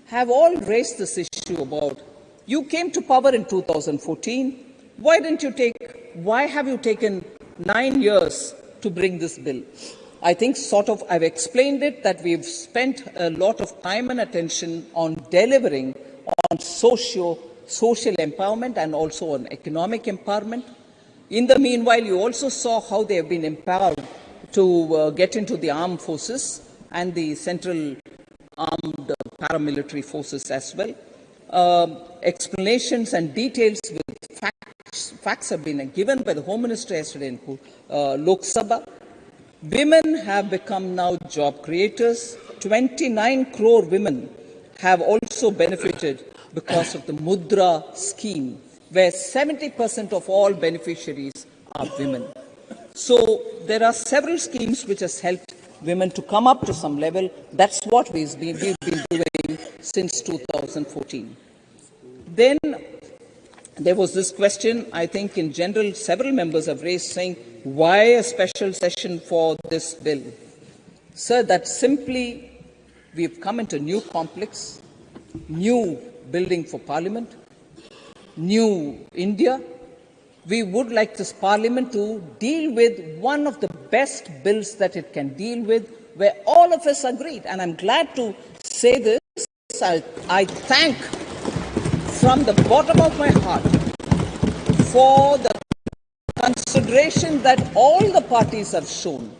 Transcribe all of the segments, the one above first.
have all raised this issue about, you came to power in 2014, why have you taken 9 years to bring this bill? I think I've explained it, that we've spent a lot of time and attention on delivering on social empowerment and also on economic empowerment. In the meanwhile, you also saw how they have been empowered to get into the armed forces and the central armed paramilitary forces as well. Explanations and details with facts have been given by the Home Minister yesterday in Lok Sabha. Women have become now job creators. 29 crore women have also benefited because of the Mudra scheme, where 70% of all beneficiaries are women. So there are several schemes which has helped women to come up to some level. That's what we've been doing since 2014. Then there was this question, I think in general, several members have raised, saying, why a special session for this bill? Sir, that simply, we've come into a new complex, new building for Parliament, new India. We would like this Parliament to deal with one of the best bills that it can deal with, where all of us agreed. And I'm glad to say this. I thank from the bottom of my heart for the consideration that all the parties have shown,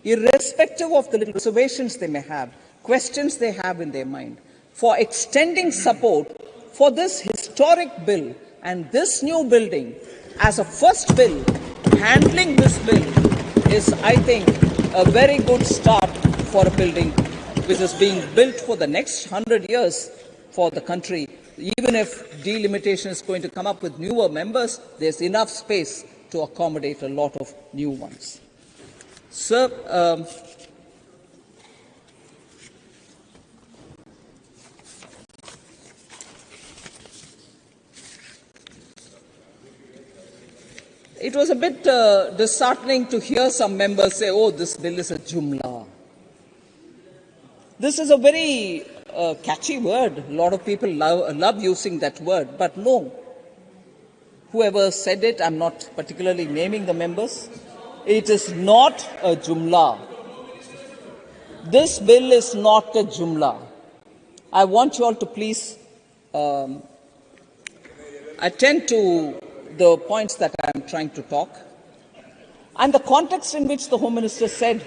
irrespective of the little reservations they may have, questions they have in their mind, for extending support for this historic bill and this new building as a first bill. Handling this bill is, I think, a very good start for a building which is being built for the next 100 years for the country. Even if delimitation is going to come up with newer members, there's enough space to accommodate a lot of new ones. Sir, it was a bit disheartening to hear some members say, oh, this bill is a jumla. This is a very catchy word. A lot of people love using that word, but no. Whoever said it, I'm not particularly naming the members, it is not a jumla. This bill is not a jumla. I want you all to please attend to the points that I'm trying to talk. And the context in which the Home Minister said,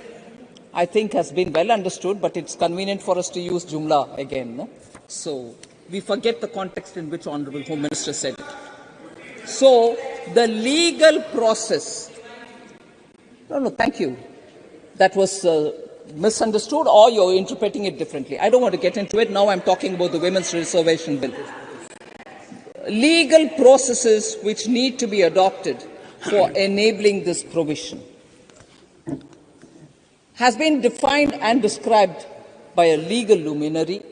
I think, has been well understood, but it's convenient for us to use jumla again. No? So we forget the context in which Honorable Home Minister said it. So the legal process, no, thank you. That was misunderstood, or you're interpreting it differently. I don't want to get into it. Now I'm talking about the Women's Reservation Bill. Legal processes which need to be adopted for enabling this provision has been defined and described by a legal luminary,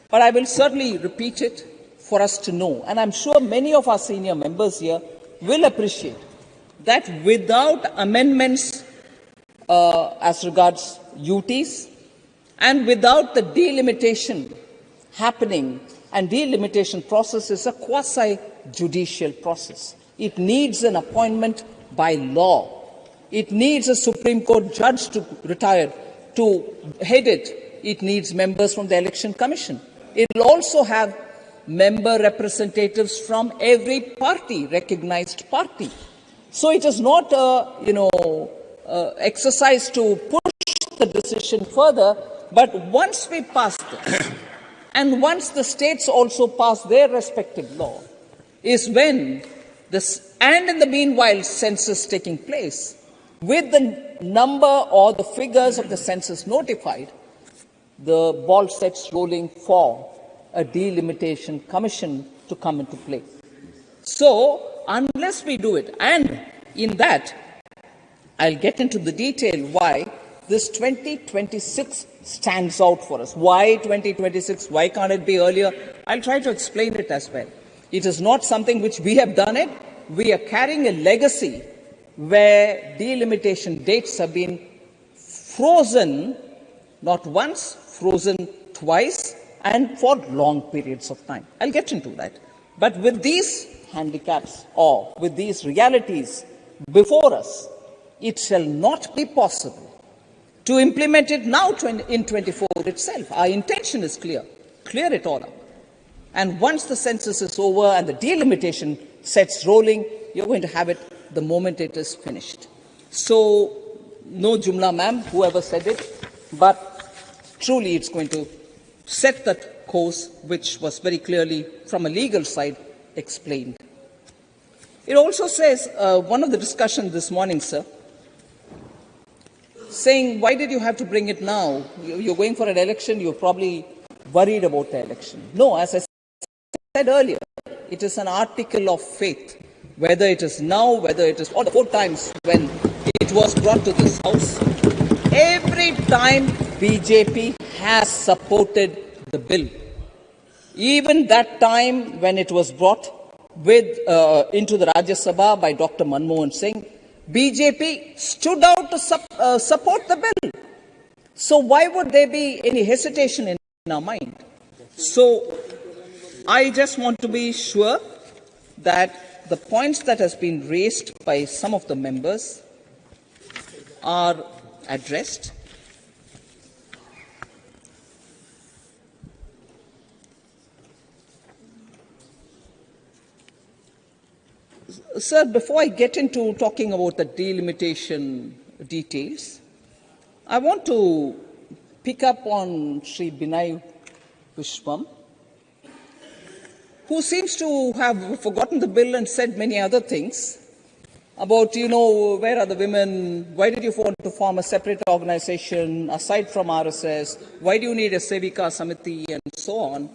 but I will certainly repeat it for us to know, and I'm sure many of our senior members here will appreciate that without amendments as regards UTs and without the delimitation happening, and delimitation process is a quasi-judicial process. It needs an appointment by law. It needs a Supreme Court judge to retire to head it. It needs members from the Election Commission. It will also have member representatives from every party, recognized party. So it is not exercise to push the decision further, but once we pass this, and once the states also pass their respective law, is when this, and in the meanwhile, census taking place, with the number or the figures of the census notified, the ball sets rolling for a delimitation commission to come into play. So, unless we do it, and in that, I'll get into the detail why this 2026 stands out for us. Why 2026? Why can't it be earlier? I'll try to explain it as well. It is not something which we have done it. We are carrying a legacy where delimitation dates have been frozen, not once, frozen twice, and for long periods of time. I'll get into that. But with these handicaps or with these realities before us, it shall not be possible to implement it now in 24 itself. Our intention is clear. Clear it all up. And once the census is over and the delimitation sets rolling, you're going to have it the moment it is finished. So, no Jumla ma'am, whoever said it, but truly it's going to set that course which was very clearly from a legal side explained. It also says, one of the discussions this morning, sir, saying, why did you have to bring it now? You're going for an election, you're probably worried about the election. No, as I said earlier, it is an article of faith. Whether it is now, whether it is all the 4 times when it was brought to this House, every time BJP has supported the bill. Even that time when it was brought into the Rajya Sabha by Dr. Manmohan Singh, BJP stood out to support the bill. So why would there be any hesitation in our mind? So I just want to be sure that the points that has been raised by some of the members are addressed. Sir, before I get into talking about the delimitation details, I want to pick up on Sri Binay Vishwam, who seems to have forgotten the bill and said many other things about, where are the women, why did you want to form a separate organization aside from RSS, why do you need a Sevika Samiti and so on.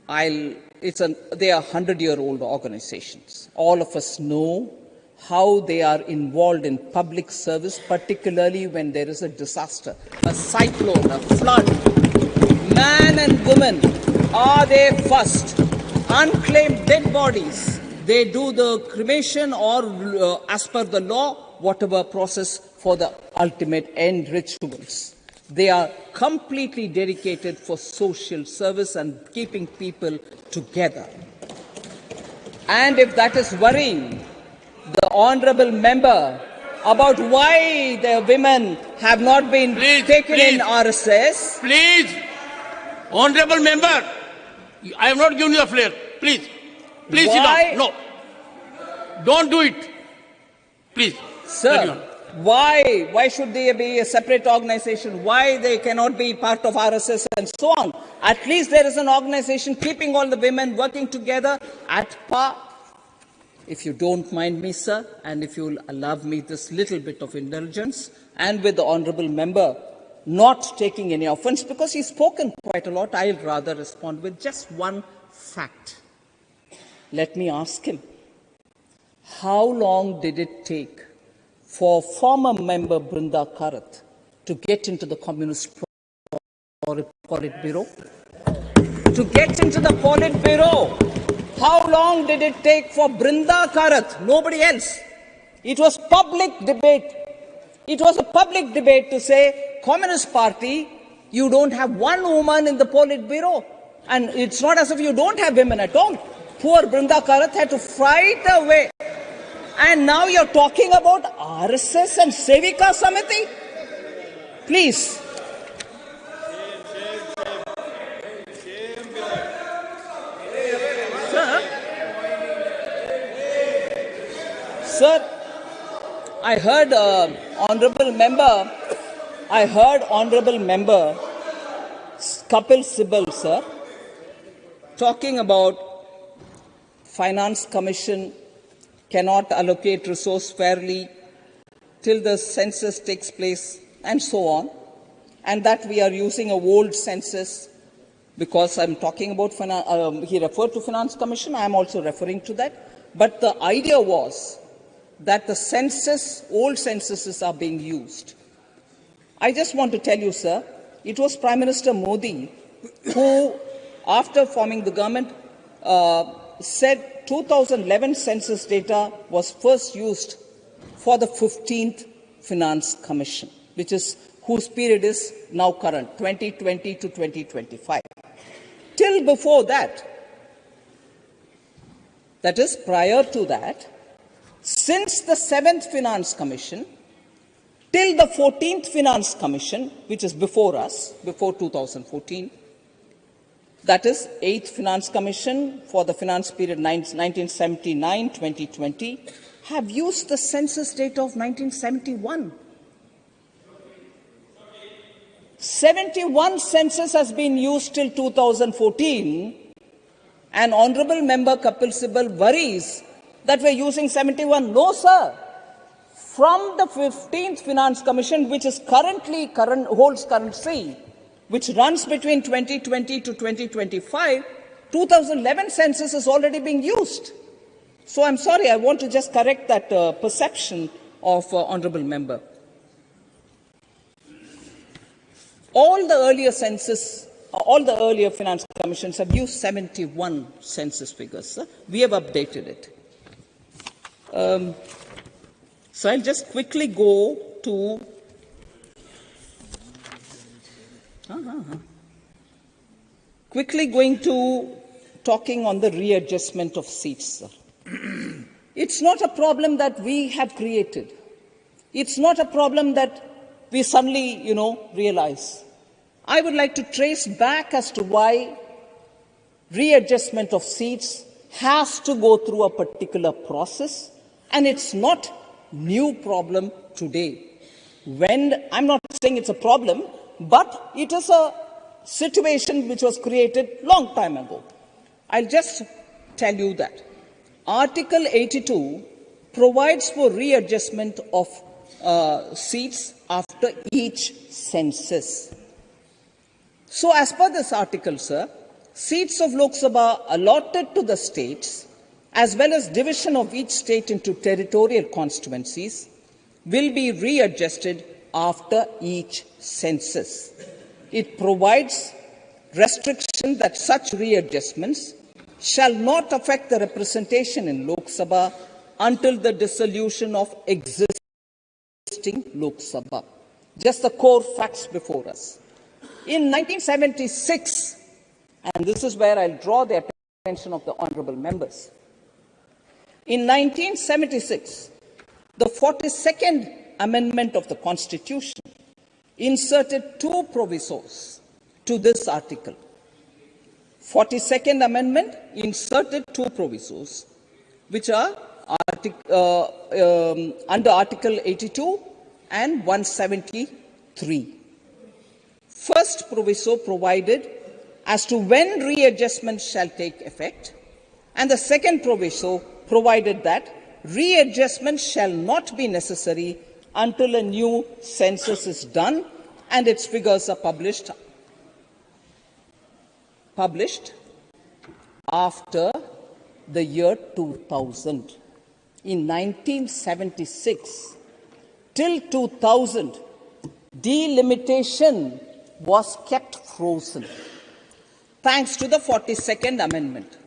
They are 100-year-old organizations. All of us know how they are involved in public service, particularly when there is a disaster, a cyclone, a flood. Man and woman are there first. Unclaimed dead bodies, they do the cremation or, as per the law, whatever process for the ultimate end rituals. They are completely dedicated for social service and keeping people together. And if that is worrying the honourable member about why the women have not been taken in RSS. Please, honourable member, I have not given you the floor. Please, sit down. No, don't do it. Please, sir. Why should there be a separate organization? Why they cannot be part of RSS and so on? At least there is an organization keeping all the women working together at par. If you don't mind me, sir, and if you will allow me this little bit of indulgence, and with the honourable member not taking any offence, because he's spoken quite a lot, I'll rather respond with just one fact. Let me ask him, how long did it take for former member Brinda Karat to get into the Communist Politburo? To get into the Politburo, how long did it take for Brinda Karat? Nobody else. It was public debate. It was a public debate to say, Communist Party, you don't have one woman in the Politburo. And it's not as if you don't have women at all. Poor Brinda Karat had to fight her way. And now you're talking about RSS and Sevika Samiti? Please. Sir, I heard honourable member Kapil Sibal, sir, talking about Finance Commission cannot allocate resource fairly till the census takes place and so on, and that we are using a old census because I'm talking about, he referred to Finance Commission, I am also referring to that. But the idea was that the census, old censuses are being used. I just want to tell you, sir, it was Prime Minister Modi who, after forming the government, said 2011 census data was first used for the 15th Finance Commission, which is whose period is now current, 2020 to 2025. Till before that, that is prior to that, since the 7th Finance Commission till the 14th Finance Commission, which is before us, before 2014, that is 8th Finance Commission for the finance period 1979-2020, have used the census data of 1971. 71 census has been used till 2014, and Honorable Member Kapil Sibal worries that we're using 71. No, sir. From the 15th Finance Commission, which is holds currency, which runs between 2020 to 2025, 2011 census is already being used. So I'm sorry, I want to just correct that perception of Honorable Member. All the earlier finance commissions have used 71 census figures. Sir. We have updated it. So I'll just quickly go to talking on the readjustment of seats. Sir. It's not a problem that we have created. It's not a problem that we suddenly, realize. I would like to trace back as to why readjustment of seats has to go through a particular process, and it's not new problem today. I'm not saying it's a problem, but it is a situation which was created long time ago. I'll just tell you that Article 82 provides for readjustment of seats after each census. So as per this article, sir, seats of Lok Sabha allotted to the states, as well as division of each state into territorial constituencies, will be readjusted after each census. It provides restriction that such readjustments shall not affect the representation in Lok Sabha until the dissolution of existing Lok Sabha. Just the core facts before us. In 1976, and this is where I'll draw the attention of the honorable members. In 1976, the 42nd Amendment of the Constitution inserted two provisos to this article. 42nd Amendment inserted two provisos, which are under Article 82 and 173. First proviso provided as to when readjustment shall take effect, and the second proviso provided that readjustment shall not be necessary until a new census is done and its figures are published after the year 2000. In 1976 till 2000, delimitation was kept frozen, thanks to the 42nd Amendment.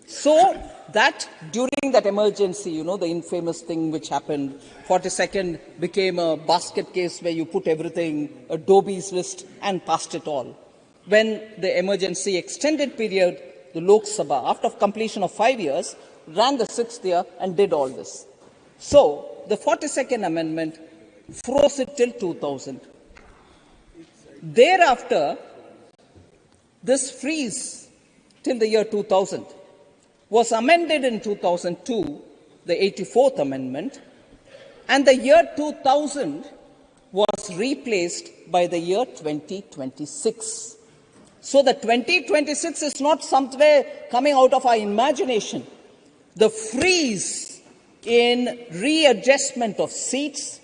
So that during that emergency, the infamous thing which happened, 42nd became a basket case where you put everything, Adobe's list, and passed it all. When the emergency extended period, the Lok Sabha, after completion of 5 years, ran the 6th year and did all this. So the 42nd Amendment froze it till 2000. Thereafter, this freeze till the year 2000 was amended in 2002, the 84th Amendment, and the year 2000 was replaced by the year 2026. So the 2026 is not somewhere coming out of our imagination. The freeze in readjustment of seats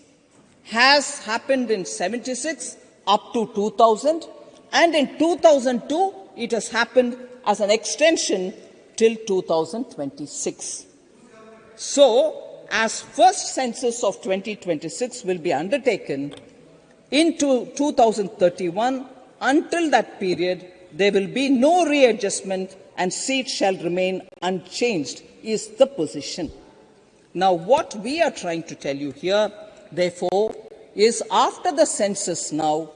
has happened in 76 up to 2000, and in 2002 it has happened as an extension till 2026. So, as first census of 2026 will be undertaken into 2031, until that period there will be no readjustment and seats shall remain unchanged, is the position. Now, what we are trying to tell you here, therefore, is after the census now,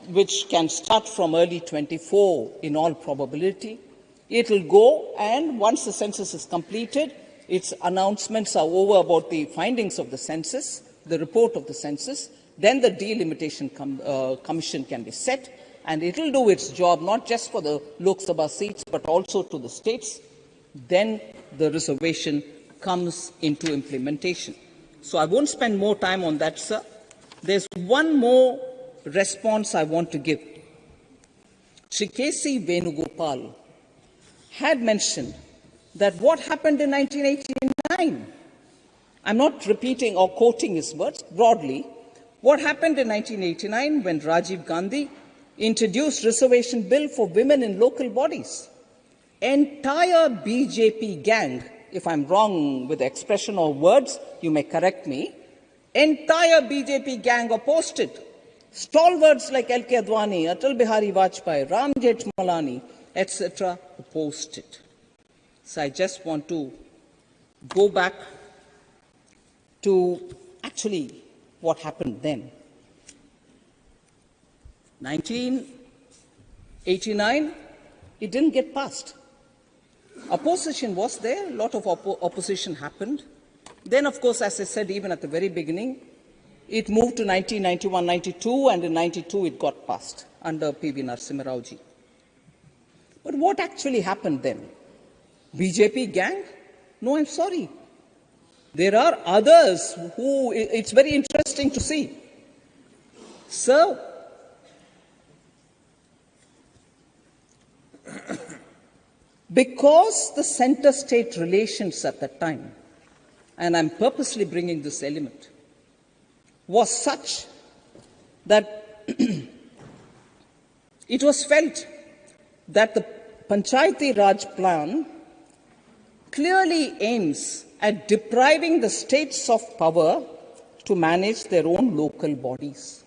which can start from early 24 in all probability, it will go, and once the census is completed, its announcements are over about the findings of the census, the report of the census, then the delimitation commission can be set, and it will do its job not just for the Lok Sabha seats but also to the states. Then the reservation comes into implementation. So I won't spend more time on that, sir. There's one more response I want to give. Shri K.C. Venugopal had mentioned that what happened in 1989, I'm not repeating or quoting his words, broadly, what happened in 1989 when Rajiv Gandhi introduced reservation bill for women in local bodies. Entire BJP gang, if I'm wrong with the expression or words, you may correct me, entire BJP gang opposed it. Stalwarts like L.K. Advani, Atal Bihari Vajpayee, Ram Jethmalani, etc. opposed it. So I just want to go back to actually what happened then. 1989, it didn't get passed. Opposition was there, a lot of opposition happened. Then, of course, as I said, even at the very beginning, it moved to 1991-92, and in 92 it got passed under P.V. Narasimha Rao ji. But what actually happened then? BJP gang? No, I'm sorry. There are others who, it's very interesting to see. Sir, because the center-state relations at that time, and I'm purposely bringing this element, was such that it was felt that the Panchayati Raj plan clearly aims at depriving the states of power to manage their own local bodies.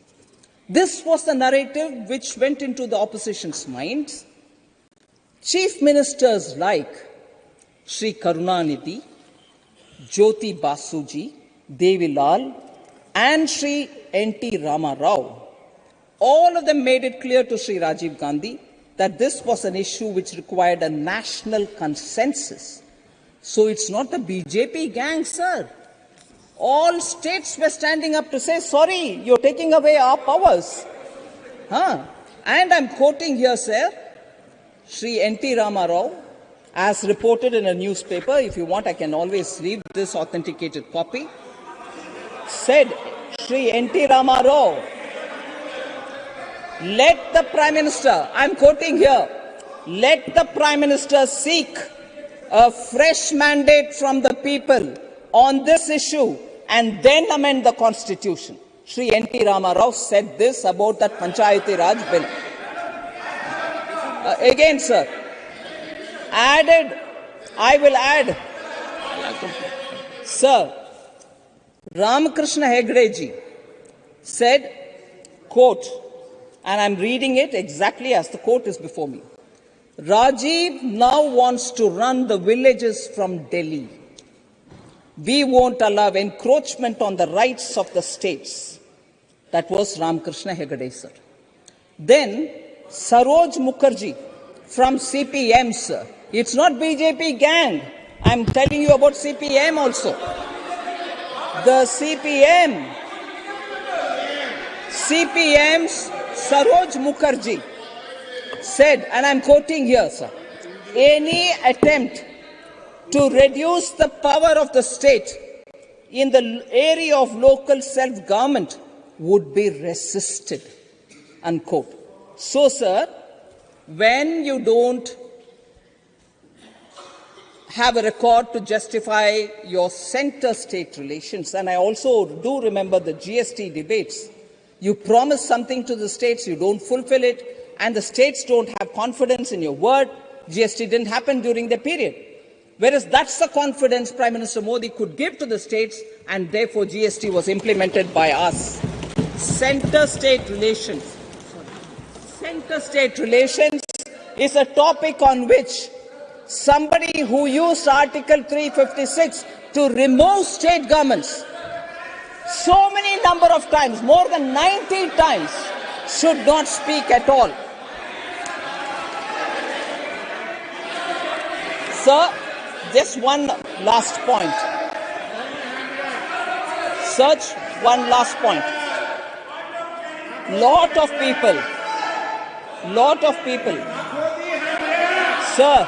This was the narrative which went into the opposition's minds. Chief ministers like Sri Karunanidhi, Jyoti Basuji, Devi Lal, and Sri N.T. Rama Rao, all of them made it clear to Sri Rajiv Gandhi that this was an issue which required a national consensus. So it's not the BJP gang, sir. All states were standing up to say, sorry, you're taking away our powers. And I'm quoting here, sir, Sri N.T. Rama Rao, as reported in a newspaper, if you want I can always read this authenticated copy, said Sri N.T. Rama Rao, let the Prime Minister, I'm quoting here, let the Prime Minister seek a fresh mandate from the people on this issue and then amend the Constitution. Sri N.T. Rama Rao said this about that Panchayati Raj bill. Again, sir, I will add, sir, Ramakrishna Hegde ji said, quote, and I'm reading it exactly as the quote is before me. Rajiv now wants to run the villages from Delhi. We won't allow encroachment on the rights of the states. That was Ramakrishna Hegde, sir. Then Saroj Mukherjee from CPM, sir. It's not BJP gang. I'm telling you about CPM also. The CPM's Saroj Mukherjee said, and I'm quoting here, sir, any attempt to reduce the power of the state in the area of local self-government would be resisted, unquote. So, sir, when you don't have a record to justify your center-state relations, and I also do remember the GST debates, you promise something to the states, you don't fulfill it, and the states don't have confidence in your word. GST didn't happen during the period. Whereas that's the confidence Prime Minister Modi could give to the states, and therefore GST was implemented by us. Center-state relations. Center-state relations is a topic on which somebody who used Article 356 to remove state governments, so many number of times, more than 90 times, should not speak at all. Sir, just one last point. Such one last point. Lot of people, sir,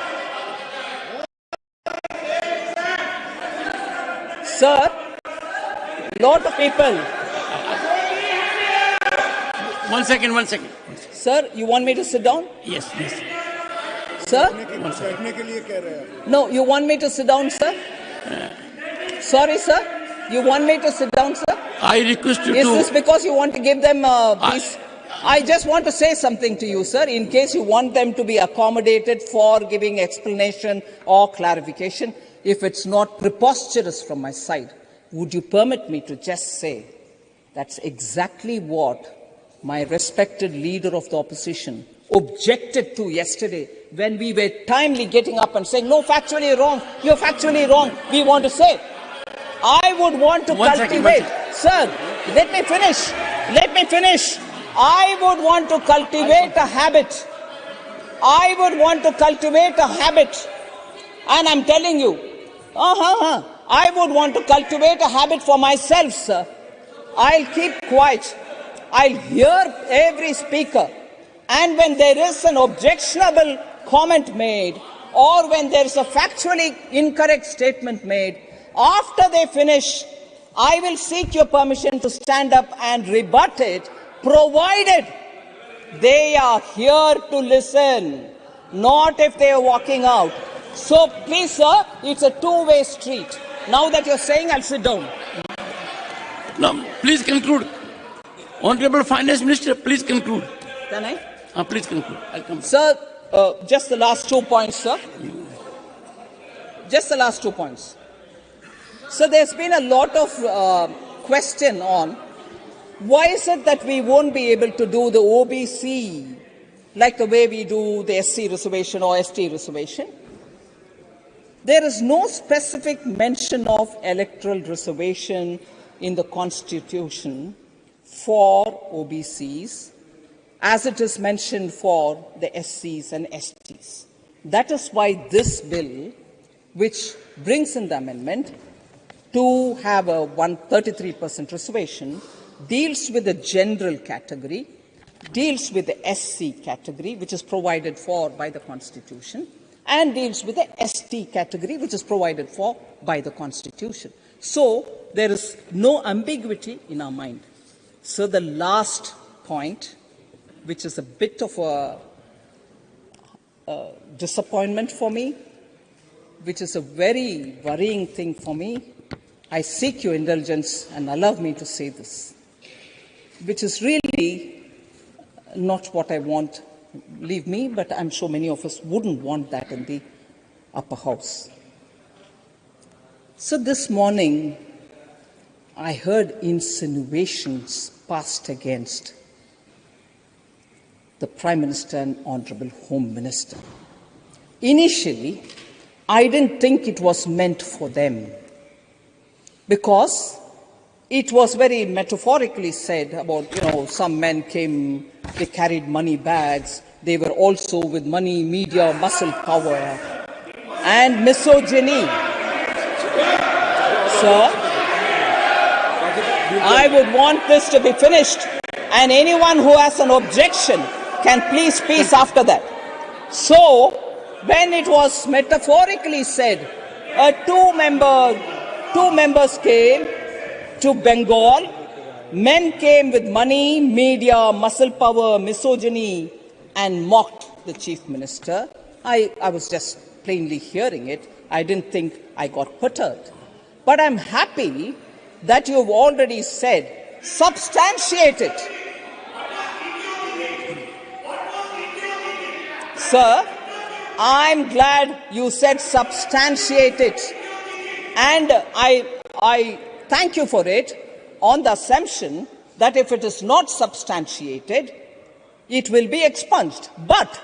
lot of people. One second. Sir, you want me to sit down? Yes. Sir? No, you want me to sit down, sir? Sorry, sir. You want me to sit down, sir? I request you Is to... this because you want to give them peace? I just want to say something to you, sir, in case you want them to be accommodated for giving explanation or clarification. If it's not preposterous from my side, would you permit me to just say that's exactly what my respected leader of the opposition objected to yesterday when we were timely getting up and saying, no, factually wrong, you're factually wrong, we want to say. I would want to cultivate. Sir, let me finish. I would want to cultivate a habit. And I'm telling you, I would want to cultivate a habit for myself, sir. I'll keep quiet. I'll hear every speaker. And when there is an objectionable comment made, or when there is a factually incorrect statement made, after they finish, I will seek your permission to stand up and rebut it, provided they are here to listen, not if they are walking out. So please, sir, it's a two-way street. Now that you're saying, I'll sit down. No, please conclude. Honorable Finance Minister, please conclude. Can I? Please conclude. I'll come. Sir, just the last 2 points, sir. Just the last 2 points. So there's been a lot of question on why is it that we won't be able to do the OBC like the way we do the SC reservation or ST reservation. There is no specific mention of electoral reservation in the Constitution for OBCs as it is mentioned for the SCs and STs. That is why this bill, which brings in the amendment to have a 133% reservation, deals with the general category, deals with the SC category, which is provided for by the Constitution, and deals with the ST category, which is provided for by the Constitution. So there is no ambiguity in our mind. So the last point, which is a bit of a disappointment for me, which is a very worrying thing for me, I seek your indulgence and allow me to say this, which is really not what I want, believe me, but I'm sure many of us wouldn't want that in the upper house. So this morning, I heard insinuations passed against the Prime Minister and Honorable Home Minister. Initially, I didn't think it was meant for them, because it was very metaphorically said about, some men came, they carried money bags, they were also with money, media, muscle power, and misogyny. Sir, I would want this to be finished, and anyone who has an objection can please speak after that. So, when it was metaphorically said, two members came to Bengal, men came with money, media, muscle power, misogyny, and mocked the Chief Minister, I was just plainly hearing it. I didn't think I got perturbed. But I'm happy that you've already said, substantiate it. Sir, I'm glad you said substantiate it. And I thank you for it on the assumption that if it is not substantiated, it will be expunged. But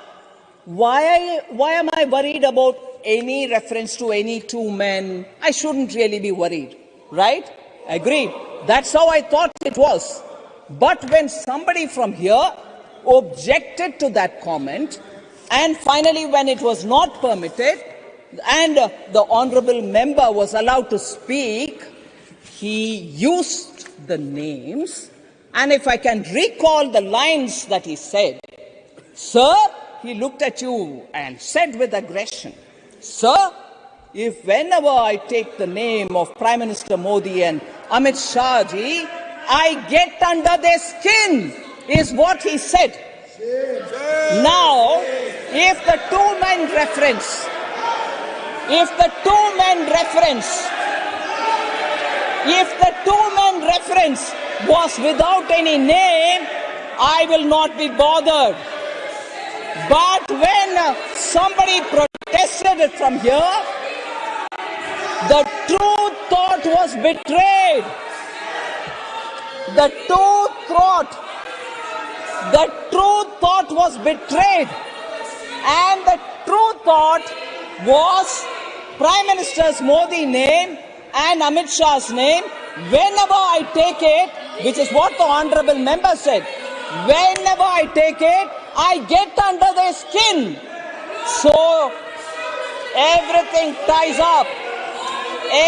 why am I worried about any reference to any two men? I shouldn't really be worried, right? Agreed. That's how I thought it was. But when somebody from here objected to that comment, and finally when it was not permitted, and the honorable member was allowed to speak, he used the names, and if I can recall the lines that he said, "Sir," he looked at you and said with aggression, "Sir, if whenever I take the name of Prime Minister Modi and Amit Shah ji, I get under their skin," is what he said. Now, if the two-man reference was without any name, I will not be bothered. But when somebody protested it from here, the true thought was betrayed. The true thought was betrayed. And the true thought was Prime Minister's Modi name and Amit Shah's name. Whenever I take it, which is what the honorable member said, whenever I take it, I get under their skin. So everything ties up.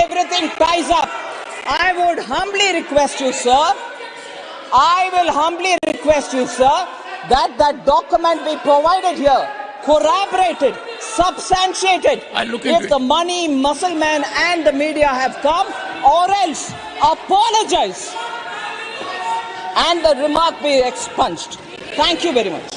Everything ties up. I would humbly request you, sir, that that document be provided here, corroborated, substantiated. If the money, muscle man and the media have come, or else apologize and the remark be expunged. Thank you very much.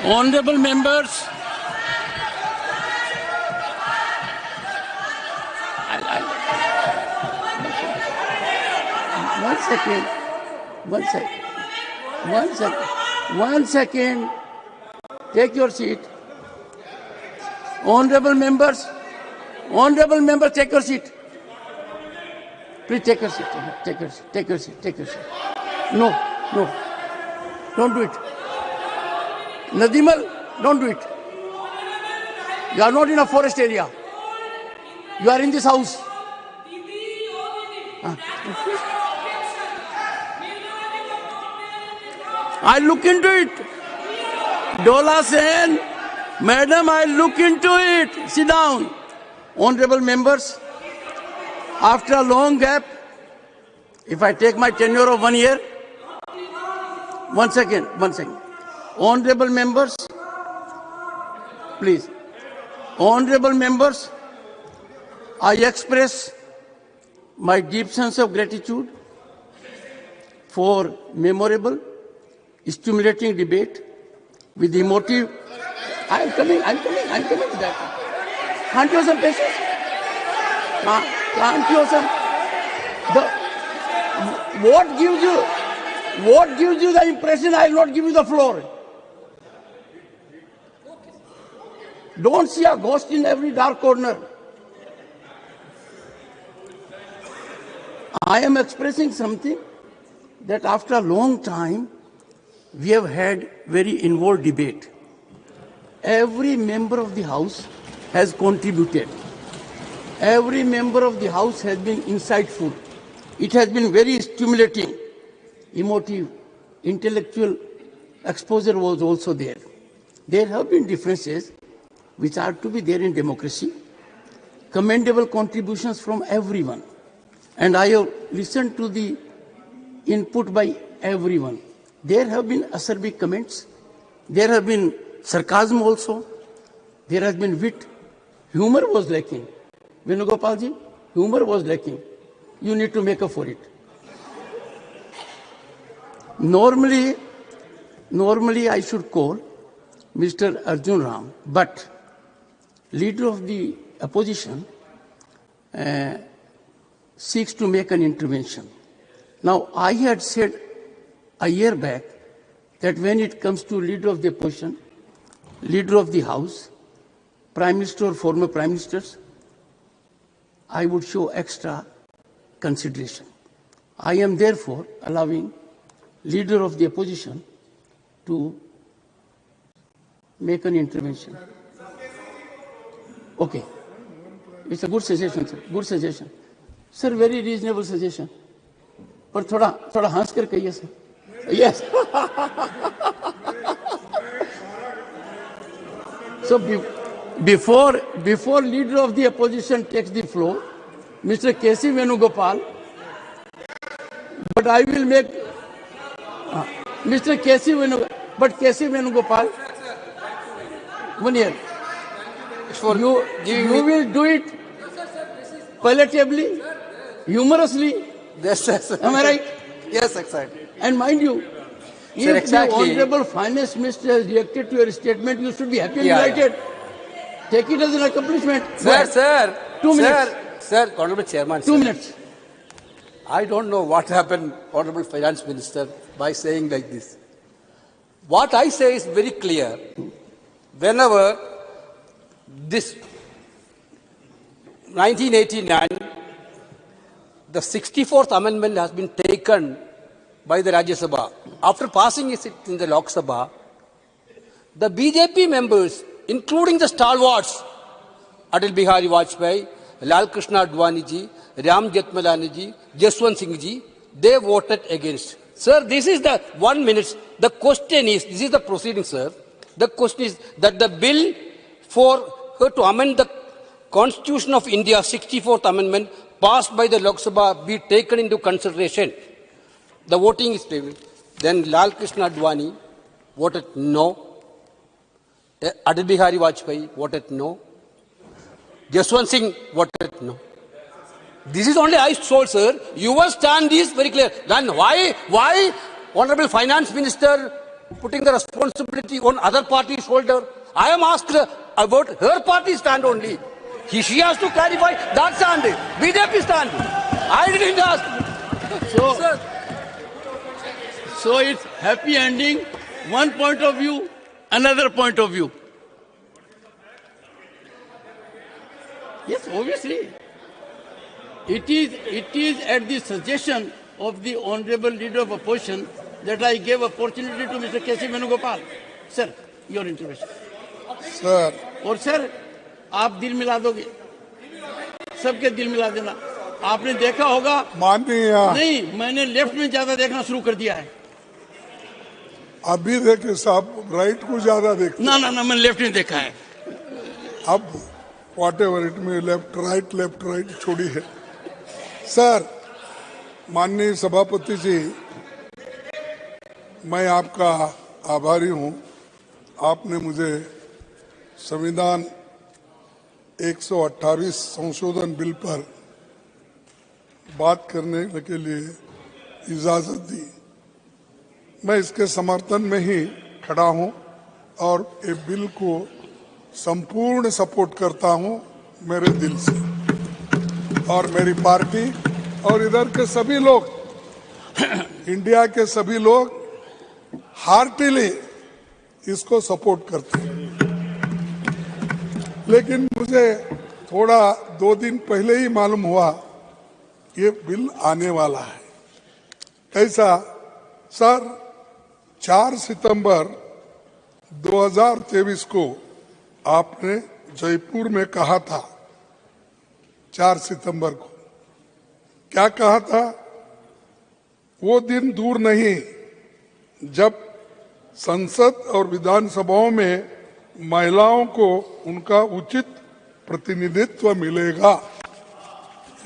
Honorable members, One second. Take your seat. Honorable members, take your seat. Please take your seat. Take your seat. No. Don't do it. Nadimal, don't do it. You are not in a forest area. You are in this house. I look into it. Dola Sen, madam, I look into it. Sit down. Honorable members, after a long gap, if I take my tenure of 1 year, one second. Honorable members, please. Honorable members, I express my deep sense of gratitude for memorable, stimulating debate with emotive. I'm coming to that. Can't you have some patience? Can't you have some? What gives you the impression I will not give you the floor? Don't see a ghost in every dark corner. I am expressing something that after a long time we have had very involved debate. Every member of the House has contributed. Every member of the House has been insightful. It has been very stimulating, emotive, intellectual exposure was also there. There have been differences which are to be there in democracy, commendable contributions from everyone. And I have listened to the input by everyone. There have been acerbic comments. There have been sarcasm also. There has been wit. Humor was lacking. Venugopalji, humor was lacking. You need to make up for it. Normally I should call Mr. Arjun Ram, but leader of the opposition seeks to make an intervention. Now, I had said a year back that when it comes to leader of the opposition, leader of the House, Prime Minister or former Prime Ministers, I would show extra consideration. I am therefore allowing leader of the opposition to make an intervention. Okay. It's a good suggestion, sir. Good suggestion. Sir, very reasonable suggestion. पर थोड़ा हंस कर कहिए sir. Yes. So before leader of the opposition takes the floor, Mr. K.C. Venugopal, but I will make Mr. K.C. Venugopal, 1 year. You will do it palatably, humorously. Yes, Am I right? Yes, exactly. And mind you, Sir, if the Honorable Finance Minister has reacted to your statement, you should be happy and delighted. Take it as an accomplishment. Sir, 2 minutes. Sir, Honorable Chairman. 2 minutes. I don't know what happened, Honorable Finance Minister, by saying like this. What I say is very clear. Whenever this 1989, the 64th amendment has been taken by the Rajya Sabha. After passing it in the Lok Sabha, the BJP members, including the stalwarts, Atal Bihari Vajpayee, Lal Krishna Advani ji, Ram Jethmalani ji, Jaswant Singh ji, they voted against. Sir, this is the 1 minute. The question is, this is the proceeding, sir. The question is that the bill for her to amend the Constitution of India, 64th Amendment, passed by the Lok Sabha, be taken into consideration. The voting is taken. Then Lal Krishna Advani voted no. Atal Bihari Vajpayee voted no. Jaswant Singh voted no. This is only I told, sir. Your stand is very clear. Then why Honorable Finance Minister putting the responsibility on other party's shoulder? I am asked about her party stand only. She has to clarify that stand, BJP stand. I didn't ask. So it's happy ending. One point of view, another point of view. Yes, obviously. It is at the suggestion of the Honorable Leader of Opposition that I gave opportunity to Mr. K.C. Venugopal. Sir, your intervention. Sir और sir, आप दिल मिला दोगे, सबके दिल मिला देना. आपने देखा होगा, माननीय नहीं, मैंने लेफ्ट में ज्यादा देखना शुरू कर दिया है. अभी देखे साहब राइट को ज्यादा देखते. ना मैंने लेफ्ट में देखा है. अब वॉट एवर इट में लेफ्ट राइट छोड़ी है. सर, माननीय सभापति जी, मैं आपका आभारी हूं. आपने मुझे संविधान 128 संशोधन बिल पर बात करने के लिए इजाजत दी. मैं इसके समर्थन में ही खड़ा हूं और ये बिल को संपूर्ण सपोर्ट करता हूं मेरे दिल से. और मेरी पार्टी और इधर के सभी लोग, इंडिया के सभी लोग हार्टिली इसको सपोर्ट करते हैं. लेकिन मुझे थोड़ा 2 दिन पहले ही मालूम हुआ ये बिल आने वाला है. कैसा सर? 4 सितंबर 2023 को आपने जयपुर में कहा था. 4 सितंबर को क्या कहा था? वो दिन दूर नहीं जब संसद और विधानसभाओं में महिलाओं को उनका उचित प्रतिनिधित्व मिलेगा.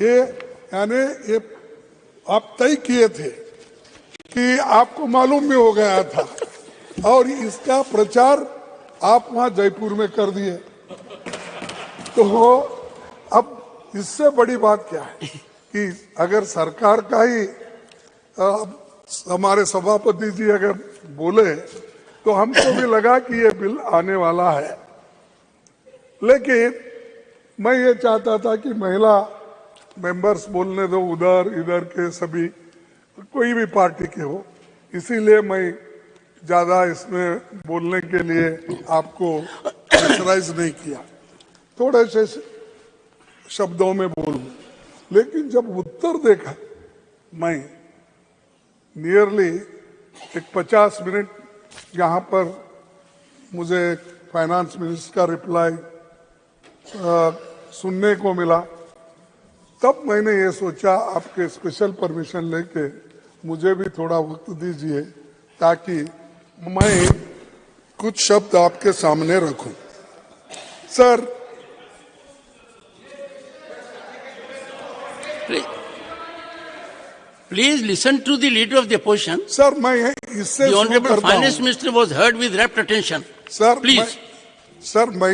ये आप तय किए थे कि आपको मालूम भी हो गया था और इसका प्रचार आप वहां जयपुर में कर दिए. तो अब इससे बड़ी बात क्या है कि अगर सरकार का ही हमारे सभापति जी अगर बोले तो हमको भी लगा कि ये बिल आने वाला है. लेकिन मैं ये चाहता था कि महिला मेंबर्स बोलने दो, उधर इधर के सभी, कोई भी पार्टी के हो. इसीलिए मैं ज्यादा इसमें बोलने के लिए आपको प्रेशराइज नहीं किया. थोड़े से शब्दों में बोलूं. लेकिन जब उत्तर देखा, मैं नियरली 50 मिनट यहाँ पर मुझे फाइनेंस मिनिस्टर का रिप्लाई सुनने को मिला, तब मैंने ये सोचा आपके स्पेशल परमिशन लेके मुझे भी थोड़ा वक्त दीजिए ताकि मैं कुछ शब्द आपके सामने रखूं। Sir, Please listen to the leader of the opposition. Sir मैं इससे The शुरू Honorable करता हूं। Finance Minister was heard with rapt attention. Sir Please. Sir मैं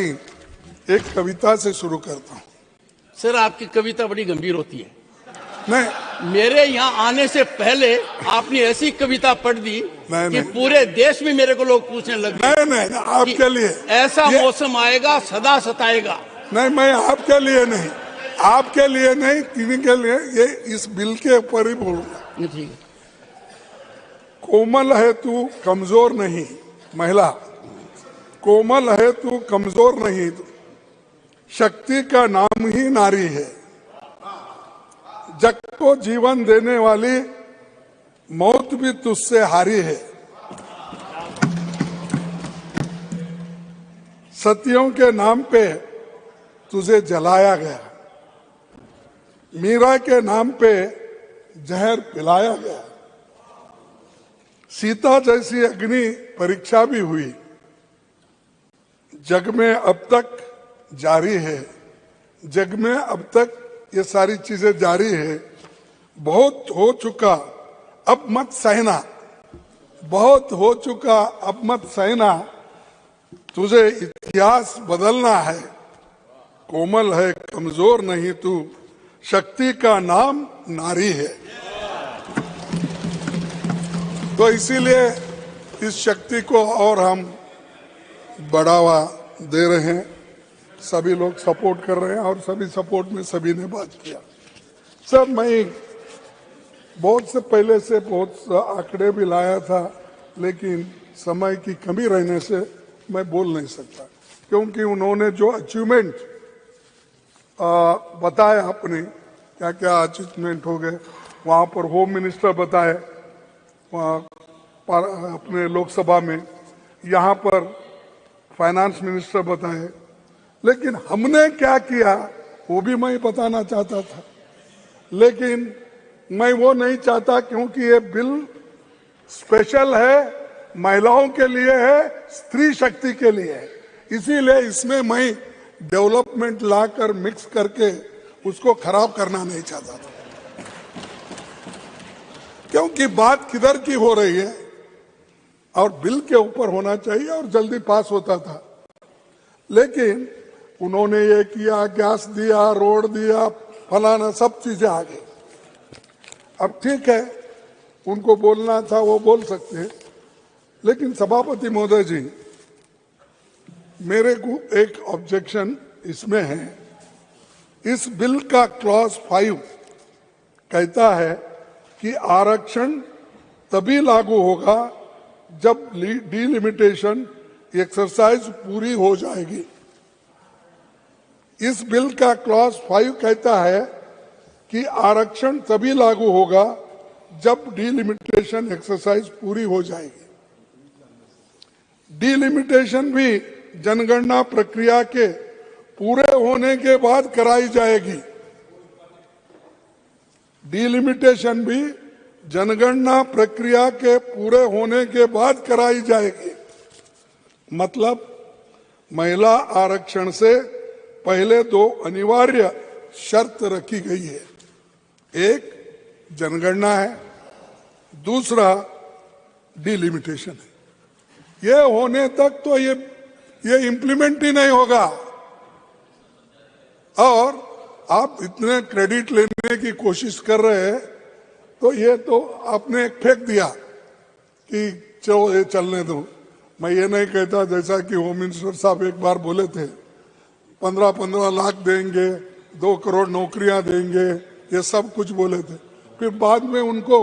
एक कविता से शुरू करता हूं। सर, आपकी कविता बड़ी गंभीर होती है। नहीं, मेरे यहाँ आने से पहले आपने ऐसी कविता पढ़ दी कि पूरे देश में मेरे को लोग पूछने लग गए। नहीं, आपके लिए ऐसा मौसम आएगा, सदा सताएगा। नहीं, मैं आपके लिए नहीं, आपके लिए नहीं, किन्हीं के लिए, ये इस बिल के ऊपर ही बोलूंगा। ठीक है। कोमल है तू कमजोर नहीं, महिला कोमल है तू कमजोर नहीं, शक्ति का नाम ही नारी है, जग को जीवन देने वाली मौत भी तुझसे हारी है। सतियों के नाम पे तुझे जलाया गया, मीरा के नाम पे जहर पिलाया गया, सीता जैसी अग्नि परीक्षा भी हुई, जग में अब तक जारी है, जग में अब तक ये सारी चीजें जारी है। बहुत हो चुका अब मत सहना, बहुत हो चुका अब मत सहना, तुझे इतिहास बदलना है, कोमल है कमजोर नहीं तू, शक्ति का नाम नारी है। तो इसीलिए इस शक्ति को और हम बढ़ावा दे रहे हैं, सभी लोग सपोर्ट कर रहे हैं और सभी सपोर्ट में सभी ने बात किया। सर, मैं बहुत से पहले से बहुत आंकड़े भी लाया था, लेकिन समय की कमी रहने से मैं बोल नहीं सकता, क्योंकि उन्होंने जो अचीवमेंट बताया, अपने क्या क्या अचीवमेंट हो गए, वहाँ पर होम मिनिस्टर बताए, वहाँ पर अपने लोकसभा में, यहाँ पर फाइनेंस मिनिस्टर बताए, लेकिन हमने क्या किया वो भी मैं बताना चाहता था, लेकिन मैं वो नहीं चाहता, क्योंकि ये बिल स्पेशल है, महिलाओं के लिए है, स्त्री शक्ति के लिए है, इसीलिए इसमें मैं डेवलपमेंट लाकर मिक्स करके उसको खराब करना नहीं चाहता था, क्योंकि बात किधर की हो रही है और बिल के ऊपर होना चाहिए और जल्दी पास होता था। लेकिन उन्होंने ये किया, गैस दिया, रोड दिया, फलाना सब चीजें आ गई। अब ठीक है, उनको बोलना था वो बोल सकते हैं, लेकिन सभापति महोदय जी, मेरे को एक ऑब्जेक्शन इसमें है। इस बिल का क्लॉज 5 कहता है कि आरक्षण तभी लागू होगा जब डिलिमिटेशन एक्सरसाइज पूरी हो जाएगी। इस बिल का क्लॉज 5 कहता है कि आरक्षण तभी लागू होगा जब डिलिमिटेशन एक्सरसाइज पूरी हो जाएगी। डिलिमिटेशन भी जनगणना प्रक्रिया के पूरे होने के बाद कराई जाएगी। डिलिमिटेशन भी जनगणना प्रक्रिया के पूरे होने के बाद कराई जाएगी। मतलब महिला आरक्षण से पहले 2 अनिवार्य शर्त रखी गई है, एक जनगणना है, दूसरा डिलिमिटेशन है। ये होने तक तो ये इम्प्लीमेंट ही नहीं होगा। और आप इतने क्रेडिट लेने की कोशिश कर रहे हैं, तो ये तो आपने फेंक दिया कि चलो ये चलने दो। मैं ये नहीं कहता, जैसा कि होम मिनिस्टर साहब एक बार बोले थे 15-15 लाख देंगे, 2 करोड़ नौकरियां देंगे, ये सब कुछ बोले थे। फिर बाद में उनको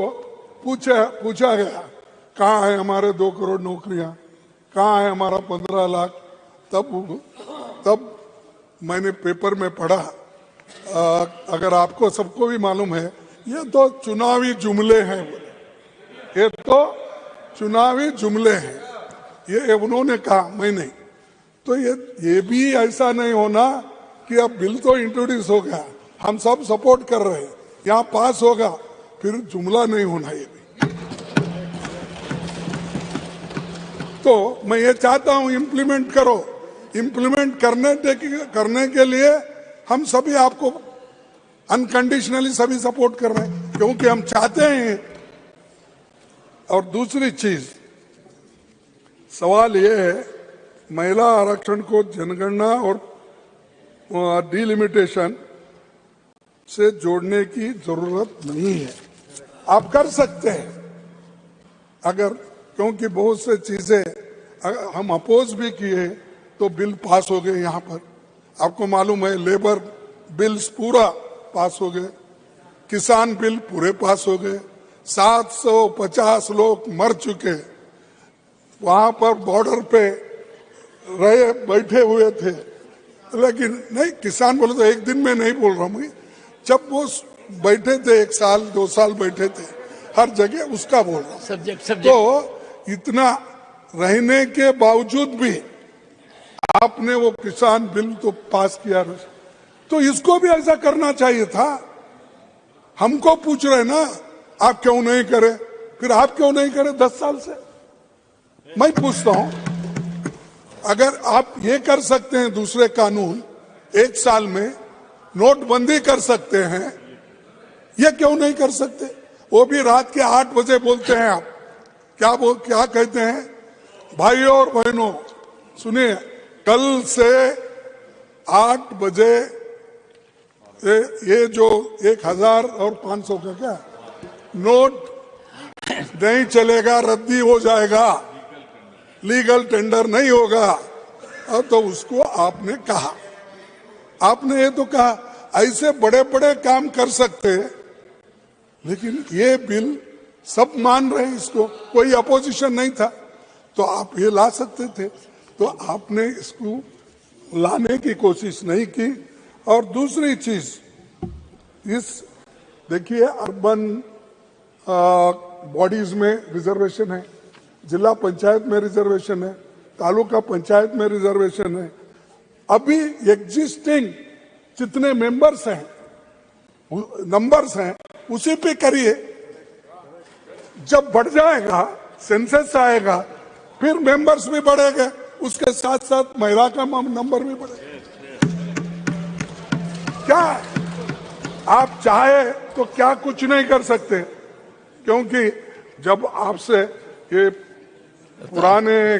पूछा गया कहाँ है हमारे 2 करोड़ नौकरियां, कहाँ है हमारा 15 लाख। तब मैंने पेपर में पढ़ा, अगर आपको सबको भी मालूम है, ये तो चुनावी जुमले हैं, ये तो चुनावी जुमले हैं, ये उन्होंने कहा, मैं नहीं। तो ये भी ऐसा नहीं होना कि अब बिल तो इंट्रोड्यूस हो गया, हम सब सपोर्ट कर रहे हैं, यहाँ पास होगा, फिर जुमला नहीं होना ये भी। तो मैं ये चाहता हूं इम्प्लीमेंट करो। इम्प्लीमेंट करने के लिए हम सभी आपको अनकंडीशनली सभी सपोर्ट कर रहे हैं, क्योंकि हम चाहते हैं। और दूसरी चीज, सवाल ये है, महिला आरक्षण को जनगणना और डिलिमिटेशन से जोड़ने की जरूरत नहीं है। आप कर सकते हैं अगर, क्योंकि बहुत से चीजें हम अपोज भी किए तो बिल पास हो गए। यहाँ पर आपको मालूम है, लेबर बिल्स पूरा पास हो गए, किसान बिल पूरे पास हो गए, 750 लोग मर चुके, वहां पर बॉर्डर पे रहे बैठे हुए थे। लेकिन नहीं, किसान बोले तो एक दिन में नहीं बोल रहा हूँ, जब वो बैठे थे 1 साल 2 साल बैठे थे हर जगह, उसका बोल रहा हूँ। सब्जेक्ट तो इतना रहने के बावजूद भी आपने वो किसान बिल तो पास किया, तो इसको भी ऐसा करना चाहिए था। हमको पूछ रहे ना, आप क्यों नहीं करे, फिर आप क्यों नहीं करे 10 साल से? मैं पूछता हूं, अगर आप ये कर सकते हैं, दूसरे कानून 1 साल में नोटबंदी कर सकते हैं, ये क्यों नहीं कर सकते? वो भी रात के 8 बजे बोलते हैं। आप क्या कहते हैं? भाइयों और बहनों सुनिए, कल से 8 बजे ये जो 1000 और 500 का क्या नोट नहीं चलेगा, रद्दी हो जाएगा, लीगल टेंडर नहीं होगा। और तो उसको आपने कहा, आपने ये तो कहा, ऐसे बड़े बड़े काम कर सकते, लेकिन ये बिल सब मान रहे हैं इसको, कोई अपोजिशन नहीं था, तो आप ये ला सकते थे। तो आपने इसको लाने की कोशिश नहीं की। और दूसरी चीज, इस देखिए अर्बन बॉडीज में रिजर्वेशन है, जिला पंचायत में रिजर्वेशन है, तालुका पंचायत में रिजर्वेशन है। अभी एग्जिस्टिंग जितने मेंबर्स हैं, नंबर्स हैं, उसी पे करिए। जब बढ़ जाएगा, सेंसस आएगा, फिर मेंबर्स भी बढ़ेंगे, उसके साथ साथ महिला का नंबर भी बढ़ेगा। क्या आप चाहे तो क्या कुछ नहीं कर सकते, क्योंकि जब आपसे ये पुराने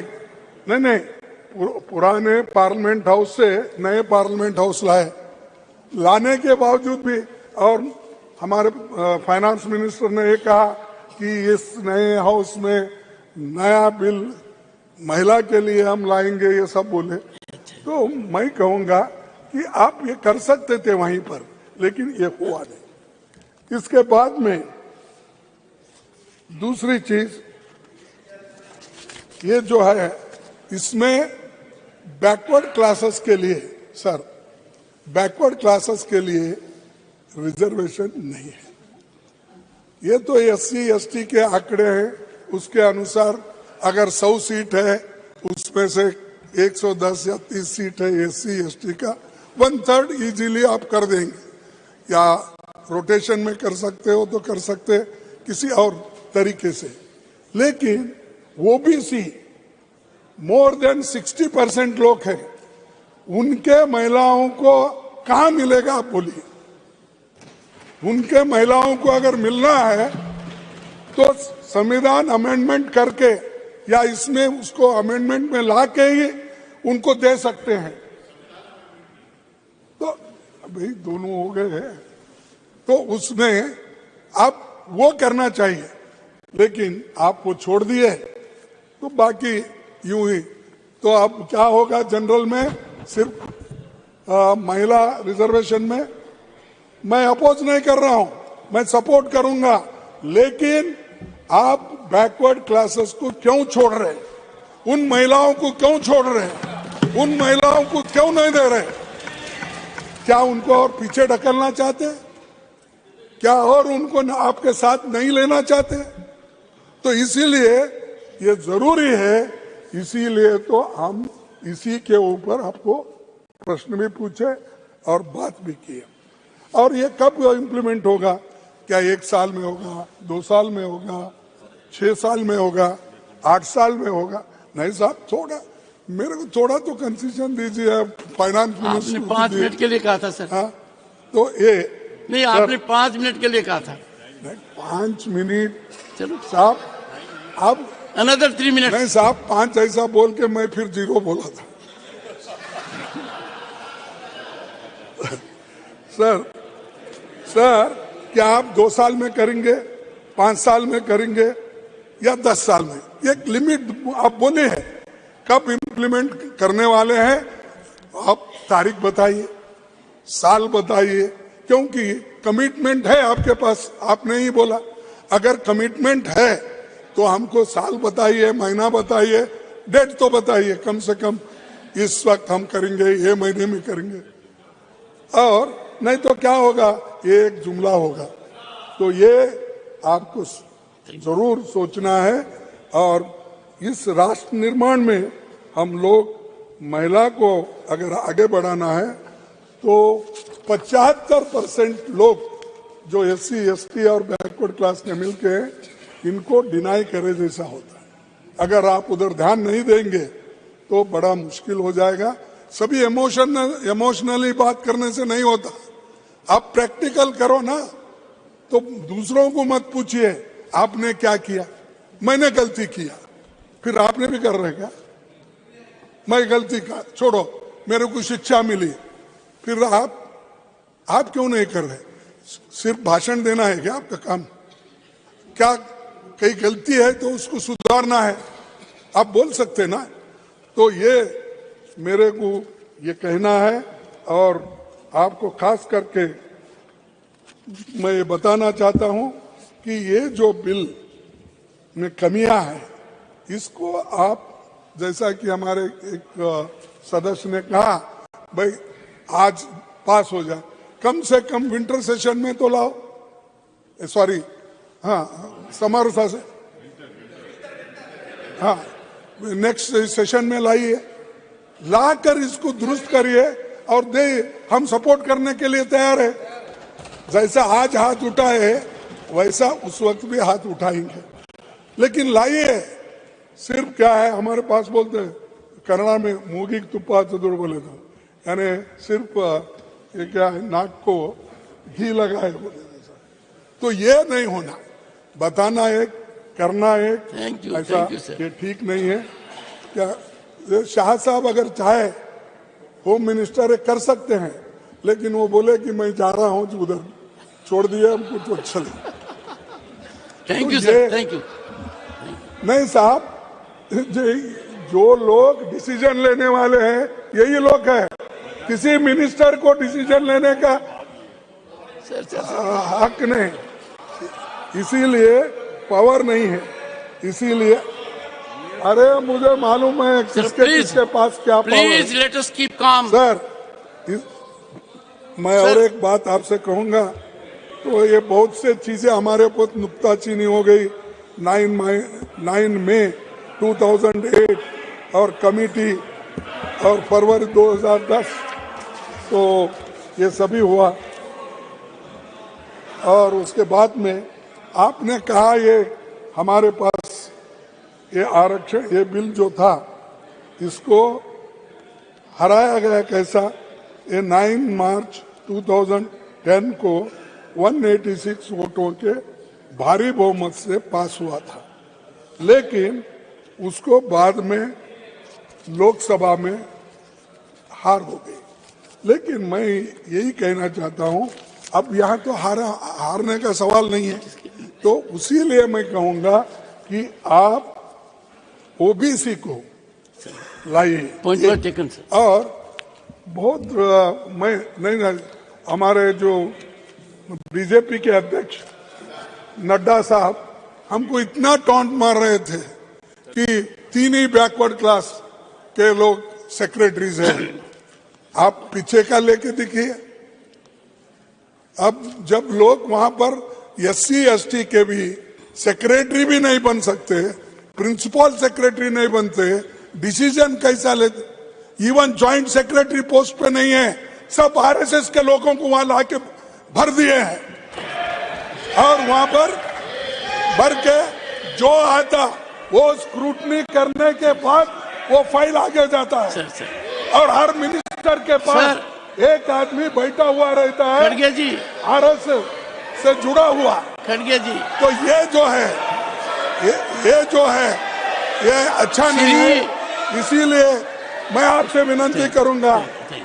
पार्लियामेंट हाउस से नए पार्लियामेंट हाउस लाने के बावजूद भी, और हमारे फाइनेंस मिनिस्टर ने ये कहा कि इस नए हाउस में नया बिल महिला के लिए हम लाएंगे, ये सब बोले। तो मैं कहूंगा कि आप ये कर सकते थे वहीं पर, लेकिन ये हुआ नहीं। इसके बाद में दूसरी चीज, ये जो है, इसमें बैकवर्ड क्लासेस के लिए, सर, बैकवर्ड क्लासेस के लिए रिजर्वेशन नहीं है। ये तो SC ST के आंकड़े हैं, उसके अनुसार अगर 100 सीट है, उसमें से 110 या 30 सीट है SC ST का, 1/3 इजीली आप कर देंगे, या रोटेशन में कर सकते हो तो कर सकते, किसी और तरीके से। लेकिन OBC मोर देन 60% लोग हैं, उनके महिलाओं को कहां मिलेगा आप बोलिए? उनके महिलाओं को अगर मिलना है तो संविधान अमेंडमेंट करके या इसमें उसको अमेंडमेंट में ला के ही उनको दे सकते हैं। तो भाई दोनों हो गए हैं, तो उसमें आप वो करना चाहिए, लेकिन आप वो छोड़ दिए तो बाकी यूं ही। तो अब क्या होगा जनरल में, सिर्फ महिला रिजर्वेशन में मैं अपोज नहीं कर रहा हूं, मैं सपोर्ट करूंगा, लेकिन आप बैकवर्ड क्लासेस को क्यों छोड़ रहे हैं? उन महिलाओं को क्यों छोड़ रहे हैं? उन महिलाओं को क्यों नहीं दे रहे? क्या उनको और पीछे ढकलना चाहते हैं? क्या और उनको आपके साथ नहीं लेना चाहते? तो इसीलिए ये जरूरी है, इसीलिए तो हम इसी के ऊपर आपको प्रश्न भी पूछे और बात भी की। और ये कब इम्प्लीमेंट होगा? क्या 1 साल में होगा, 2 साल में होगा, 6 साल में होगा, 8 साल में होगा? नहीं साहब, थोड़ा मेरे को थोड़ा तो कंसेशन दीजिए। फाइनेंस आपने 5 मिनट के लिए कहा था सर। हाँ, तो ये नहीं, आपने 5 मिनट के लिए कहा था। 5 मिनट चलो साहब, अब अनदर 3 मिनट। नहीं साहब, 5 ऐसा बोल के मैं फिर 0 बोला था। सर क्या आप 2 साल में करेंगे, 5 साल में करेंगे या 10 साल में? एक लिमिट आप बोले हैं, कब इम्प्लीमेंट करने वाले हैं? आप तारीख बताइए, साल बताइए, क्योंकि कमिटमेंट है आपके पास। आपने ही बोला अगर कमिटमेंट है तो हमको साल बताइए, महीना बताइए, डेट तो बताइए कम से कम, इस वक्त हम करेंगे, ये महीने में करेंगे। और नहीं तो क्या होगा, ये एक जुमला होगा। तो ये आपको जरूर सोचना है। और इस राष्ट्र निर्माण में हम लोग महिला को अगर आगे बढ़ाना है तो 75% लोग जो SC, ST और बैकवर्ड क्लास के मिलके हैं, इनको डिनाई करे जैसा होता है। अगर आप उधर ध्यान नहीं देंगे तो बड़ा मुश्किल हो जाएगा। सभी इमोशनली बात करने से नहीं होता। आप प्रैक्टिकल करो ना, तो दूसरों को मत पूछिए आपने क्या किया, मैंने गलती किया, फिर आपने भी कर रहे क्या? मैं गलती का छोड़ो, मेरे को शिक्षा मिली, फिर आप क्यों नहीं कर रहे? सिर्फ भाषण देना है क्या आपका काम? क्या कहीं गलती है तो उसको सुधारना है, आप बोल सकते ना। तो ये मेरे को ये कहना है। और आपको खास करके मैं ये बताना चाहता हूं कि ये जो बिल में कमियां हैं, इसको आप, जैसा कि हमारे एक सदस्य ने कहा, भाई आज पास हो जाए, कम से कम विंटर सेशन में तो लाओ। सॉरी, हाँ, समर से, हाँ, नेक्स्ट सेशन में लाइए, लाकर इसको दुरुस्त करिए और दे। हम सपोर्ट करने के लिए तैयार है। जैसा आज हाथ उठाए वैसा उस वक्त भी हाथ उठाएंगे, लेकिन लाइए। सिर्फ क्या है, हमारे पास बोलते हैं कन्नड़ा में मूगी तुप्पा चतुर बोले तो, यानी सिर्फ ये क्या है, नाक को घी लगाए बोले जैसा। तो ये नहीं होना, बताना एक, करना एक, ऐसा ये ठीक नहीं है। क्या शाह साहब अगर चाहे होम मिनिस्टर कर सकते हैं, लेकिन वो बोले कि मैं जा रहा हूं उधर, छोड़ दिया हमको तो अच्छा लगे। Thank you sir, thank you. नहीं साहब, जो लोग डिसीजन लेने वाले हैं यही लोग हैं। किसी मिनिस्टर को डिसीजन लेने का हक नहीं, इसीलिए पावर नहीं है, इसीलिए। अरे मुझे मालूम है किसके पास क्या पावर है। Please let us keep calm. Sir, मैं और एक बात आपसे कहूंगा, तो ये बहुत से चीजें हमारे ऊपर नुक्ताचीनी हो गई। 9 मई 2008 और कमिटी और फरवरी 2010, तो ये सभी हुआ। और उसके बाद में आपने कहा ये हमारे पास ये आरक्षण, ये बिल जो था, इसको हराया गया कैसा? ये 9 मार्च 2010 को 186 वोटों के भारी बहुमत से पास हुआ था, लेकिन उसको बाद में लोकसभा में हार हो गई। लेकिन मैं यही कहना चाहता हूं, अब यहाँ तो हारने का सवाल नहीं है, तो उसीलिए मैं कहूंगा कि आप ओबीसी को लाइए। और बहुत मैं नहीं, हमारे जो बीजेपी के अध्यक्ष नड्डा साहब हमको इतना टॉन्ट मार रहे थे कि 3 ही बैकवर्ड क्लास के लोग सेक्रेटरीज हैं। आप पीछे का लेके देखिए, अब जब लोग वहां पर SC ST के भी सेक्रेटरी भी नहीं बन सकते, प्रिंसिपल सेक्रेटरी नहीं बनते, डिसीजन कैसा लेते? इवन जॉइंट सेक्रेटरी पोस्ट पे नहीं है, सब आरएसएस के लोगों को वहां लाके भर दिए हैं और वहां पर भर के जो आता वो स्क्रूटनी करने के बाद वो फाइल आगे जाता है और हर मिनिस्टर के पास एक आदमी बैठा हुआ रहता है खड़गे जी, आरएसएस से जुड़ा हुआ। खड़गे जी, तो ये जो है ये अच्छा नहीं है। इसीलिए मैं आपसे विनती करूंगा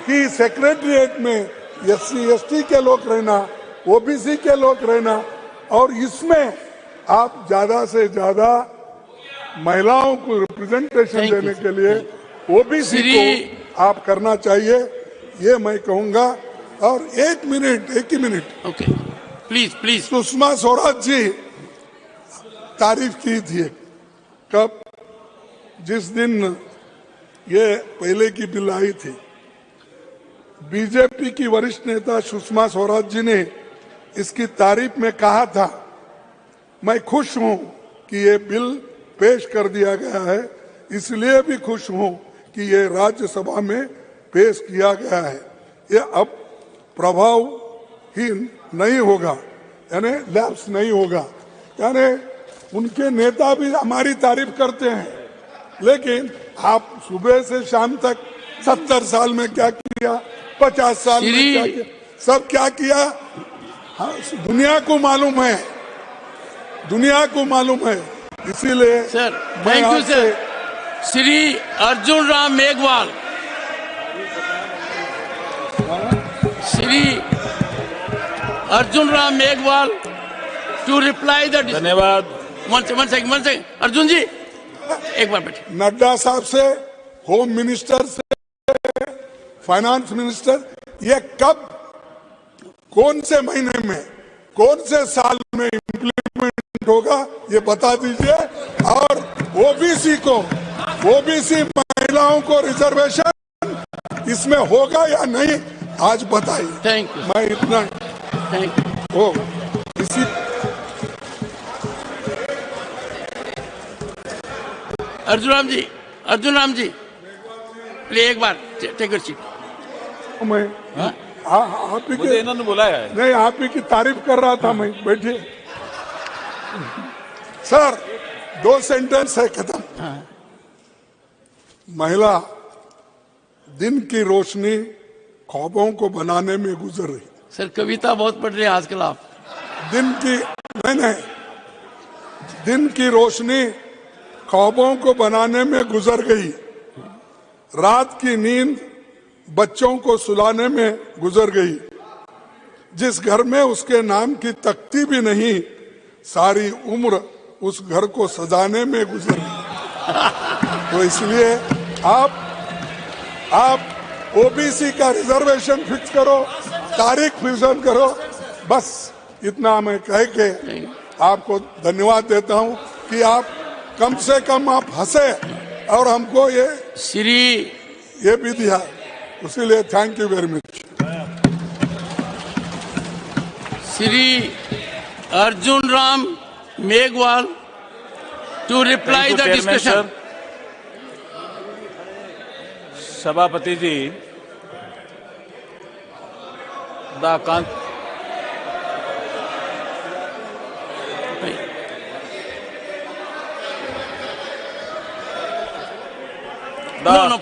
कि सेक्रेटरीट में एससी एसटी के लोग रहना, ओबीसी के लोग रहना और इसमें आप ज्यादा से ज्यादा महिलाओं को रिप्रेजेंटेशन देने के लिए ओबीसी को आप करना चाहिए, ये मैं कहूंगा। और एक ही minute okay, please please. Sushma Swaraj ji तारीफ की थी कब, जिस दिन ये पहले की बिल आई थी, बीजेपी की वरिष्ठ नेता सुषमा स्वराज जी ने इसकी तारीफ में कहा था, मैं खुश हूं कि ये बिल पेश कर दिया गया है, इसलिए भी खुश हूं कि ये राज्यसभा में पेश किया गया है। ये अब प्रभावहीन नहीं होगा, यानी लैप्स नहीं होगा। यानी उनके नेता भी हमारी तारीफ करते हैं, लेकिन आप सुबह से शाम तक 70 साल में क्या किया, 50 साल में क्या किया, सब क्या किया, हाँ, दुनिया को मालूम है, दुनिया को मालूम है। इसीलिए sir, thank you sir. Shri Arjun Ram Meghwal, Shri Arjun Ram Meghwal to reply the. धन्यवाद। वन सेकंड अर्जुन जी एक बार बैठे। नड्डा साहब से, होम मिनिस्टर से, फाइनेंस मिनिस्टर, ये कब, कौन से महीने में, कौन से साल में इम्प्लीमेंट होगा ये बता दीजिए। और ओबीसी महिलाओं को रिजर्वेशन इसमें होगा या नहीं आज बताइए। Thank you. मैं इतना थैंक यू। हो इसी अर्जुन राम जी प्लीज एक बार टेक योर सीट। मैं आप ही मुझे इन्होंने बुलाया है। नहीं, आप ही की तारीफ कर रहा था मैं, बैठिए। सर 2 सेंटेंस है, खत्म। महिला दिन की रोशनी ख्वाबों को बनाने में गुजर रही। सर कविता बहुत पढ़ रहे हैं आजकल आप। दिन की रोशनी ख्वाबों को बनाने में गुजर गई, रात की नींद बच्चों को सुलाने में गुजर गई। जिस घर में उसके नाम की तख्ती भी नहीं, सारी उम्र उस घर को सजाने में गुजर गई। तो इसलिए आप ओबीसी का रिजर्वेशन फिक्स करो, तारीख फिक्स करो, बस इतना मैं कह के आपको धन्यवाद देता हूं कि आप कम से कम आप हंसे और हमको ये भी दिया, उसीलिए thank you very much. Shri Arjun Ram Meghwal to reply the discussion. सभापति जी, No.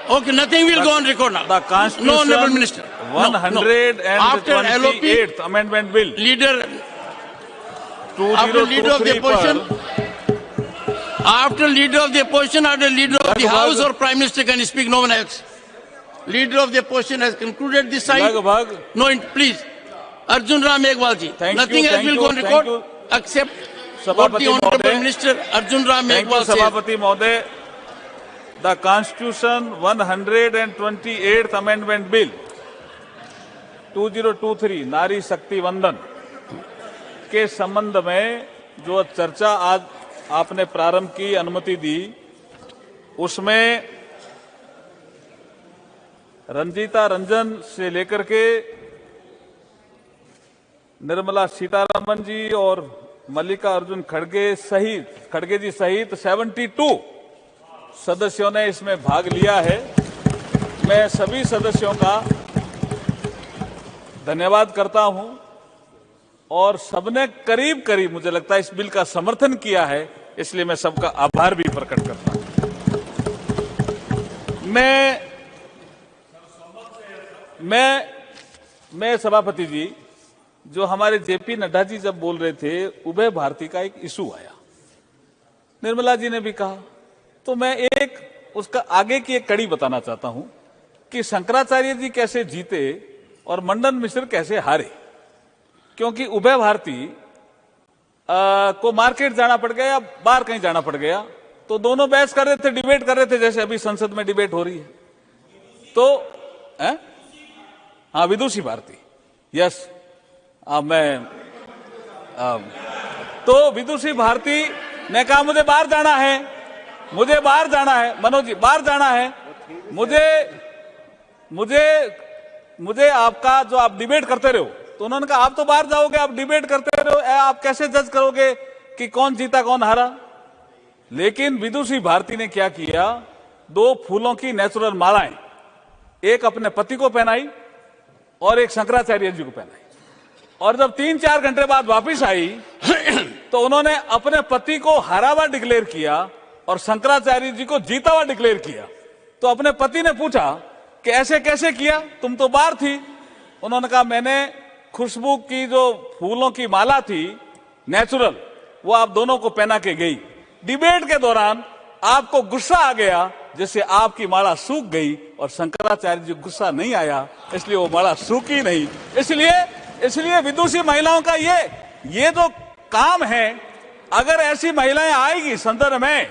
Okay, nothing will go on record now. The Constitution, no, Honorable Minister. 128th Amendment Bill. After leader of the opposition, after leader of the House or Prime Minister can speak, no one else. Leader of the opposition has concluded this side. No, please. Arjun Ram Meghwal ji. Nothing else will go on record except what the Honorable Minister Arjun Ram Meghwal says. Sabhapati Mohoday, the Constitution 128th Amendment Bill 2023 नारी शक्ति वंदन के संबंध में जो चर्चा आज आपने प्रारंभ की, अनुमति दी, उसमें रंजीता रंजन से लेकर के निर्मला सीतारमण जी और मल्लिका अर्जुन खड़गे जी सहित 72 सदस्यों ने इसमें भाग लिया है। मैं सभी सदस्यों का धन्यवाद करता हूं और सबने करीब करीब मुझे लगता है इस बिल का समर्थन किया है, इसलिए मैं सबका आभार भी प्रकट करता हूं। मैं सभापति जी, जो हमारे जेपी नड्डा जी जब बोल रहे थे, उभय भारती का एक इशू आया, निर्मला जी ने भी कहा, तो मैं एक उसका आगे की एक कड़ी बताना चाहता हूं कि शंकराचार्य जी कैसे जीते और मंडन मिश्र कैसे हारे। क्योंकि उभय भारती को मार्केट जाना पड़ गया या बाहर कहीं जाना पड़ गया, तो दोनों बहस कर रहे थे, डिबेट कर रहे थे, जैसे अभी संसद में डिबेट हो रही है। तो हाँ, विदुषी भारती, यस, तो विदुषी भारती ने कहा मुझे बाहर जाना है, मुझे बाहर जाना है, मनोज जी बाहर जाना है, मुझे आपका जो आप डिबेट करते रहो। तो उन्होंने कहा आप तो बाहर जाओगे, आप डिबेट करते रहो, आप कैसे जज करोगे कि कौन जीता कौन हारा। लेकिन विदुषी भारती ने क्या किया, 2 फूलों की नेचुरल मालाएं, एक अपने पति को पहनाई और एक शंकराचार्य जी को पहनाई, और जब 3-4 घंटे बाद वापिस आई तो उन्होंने अपने पति को हारा हुआ डिक्लेयर किया और शंकराचार्य जी को जीता हुआ डिक्लेयर किया। तो अपने पति ने पूछा कि ऐसे कैसे किया, तुम तो बाहर थी। उन्होंने कहा मैंने खुशबू की जो फूलों की माला थी नेचुरल, वो आप दोनों को पहना के गई। डिबेट के दौरान आपको गुस्सा आ गया, जिससे आपकी माला सूख गई, और शंकराचार्य जी गुस्सा नहीं आया, इसलिए वो माला सूखी नहीं। इसलिए विदुषी महिलाओं का ये जो काम है, अगर ऐसी महिलाएं आएगी संदर्भ में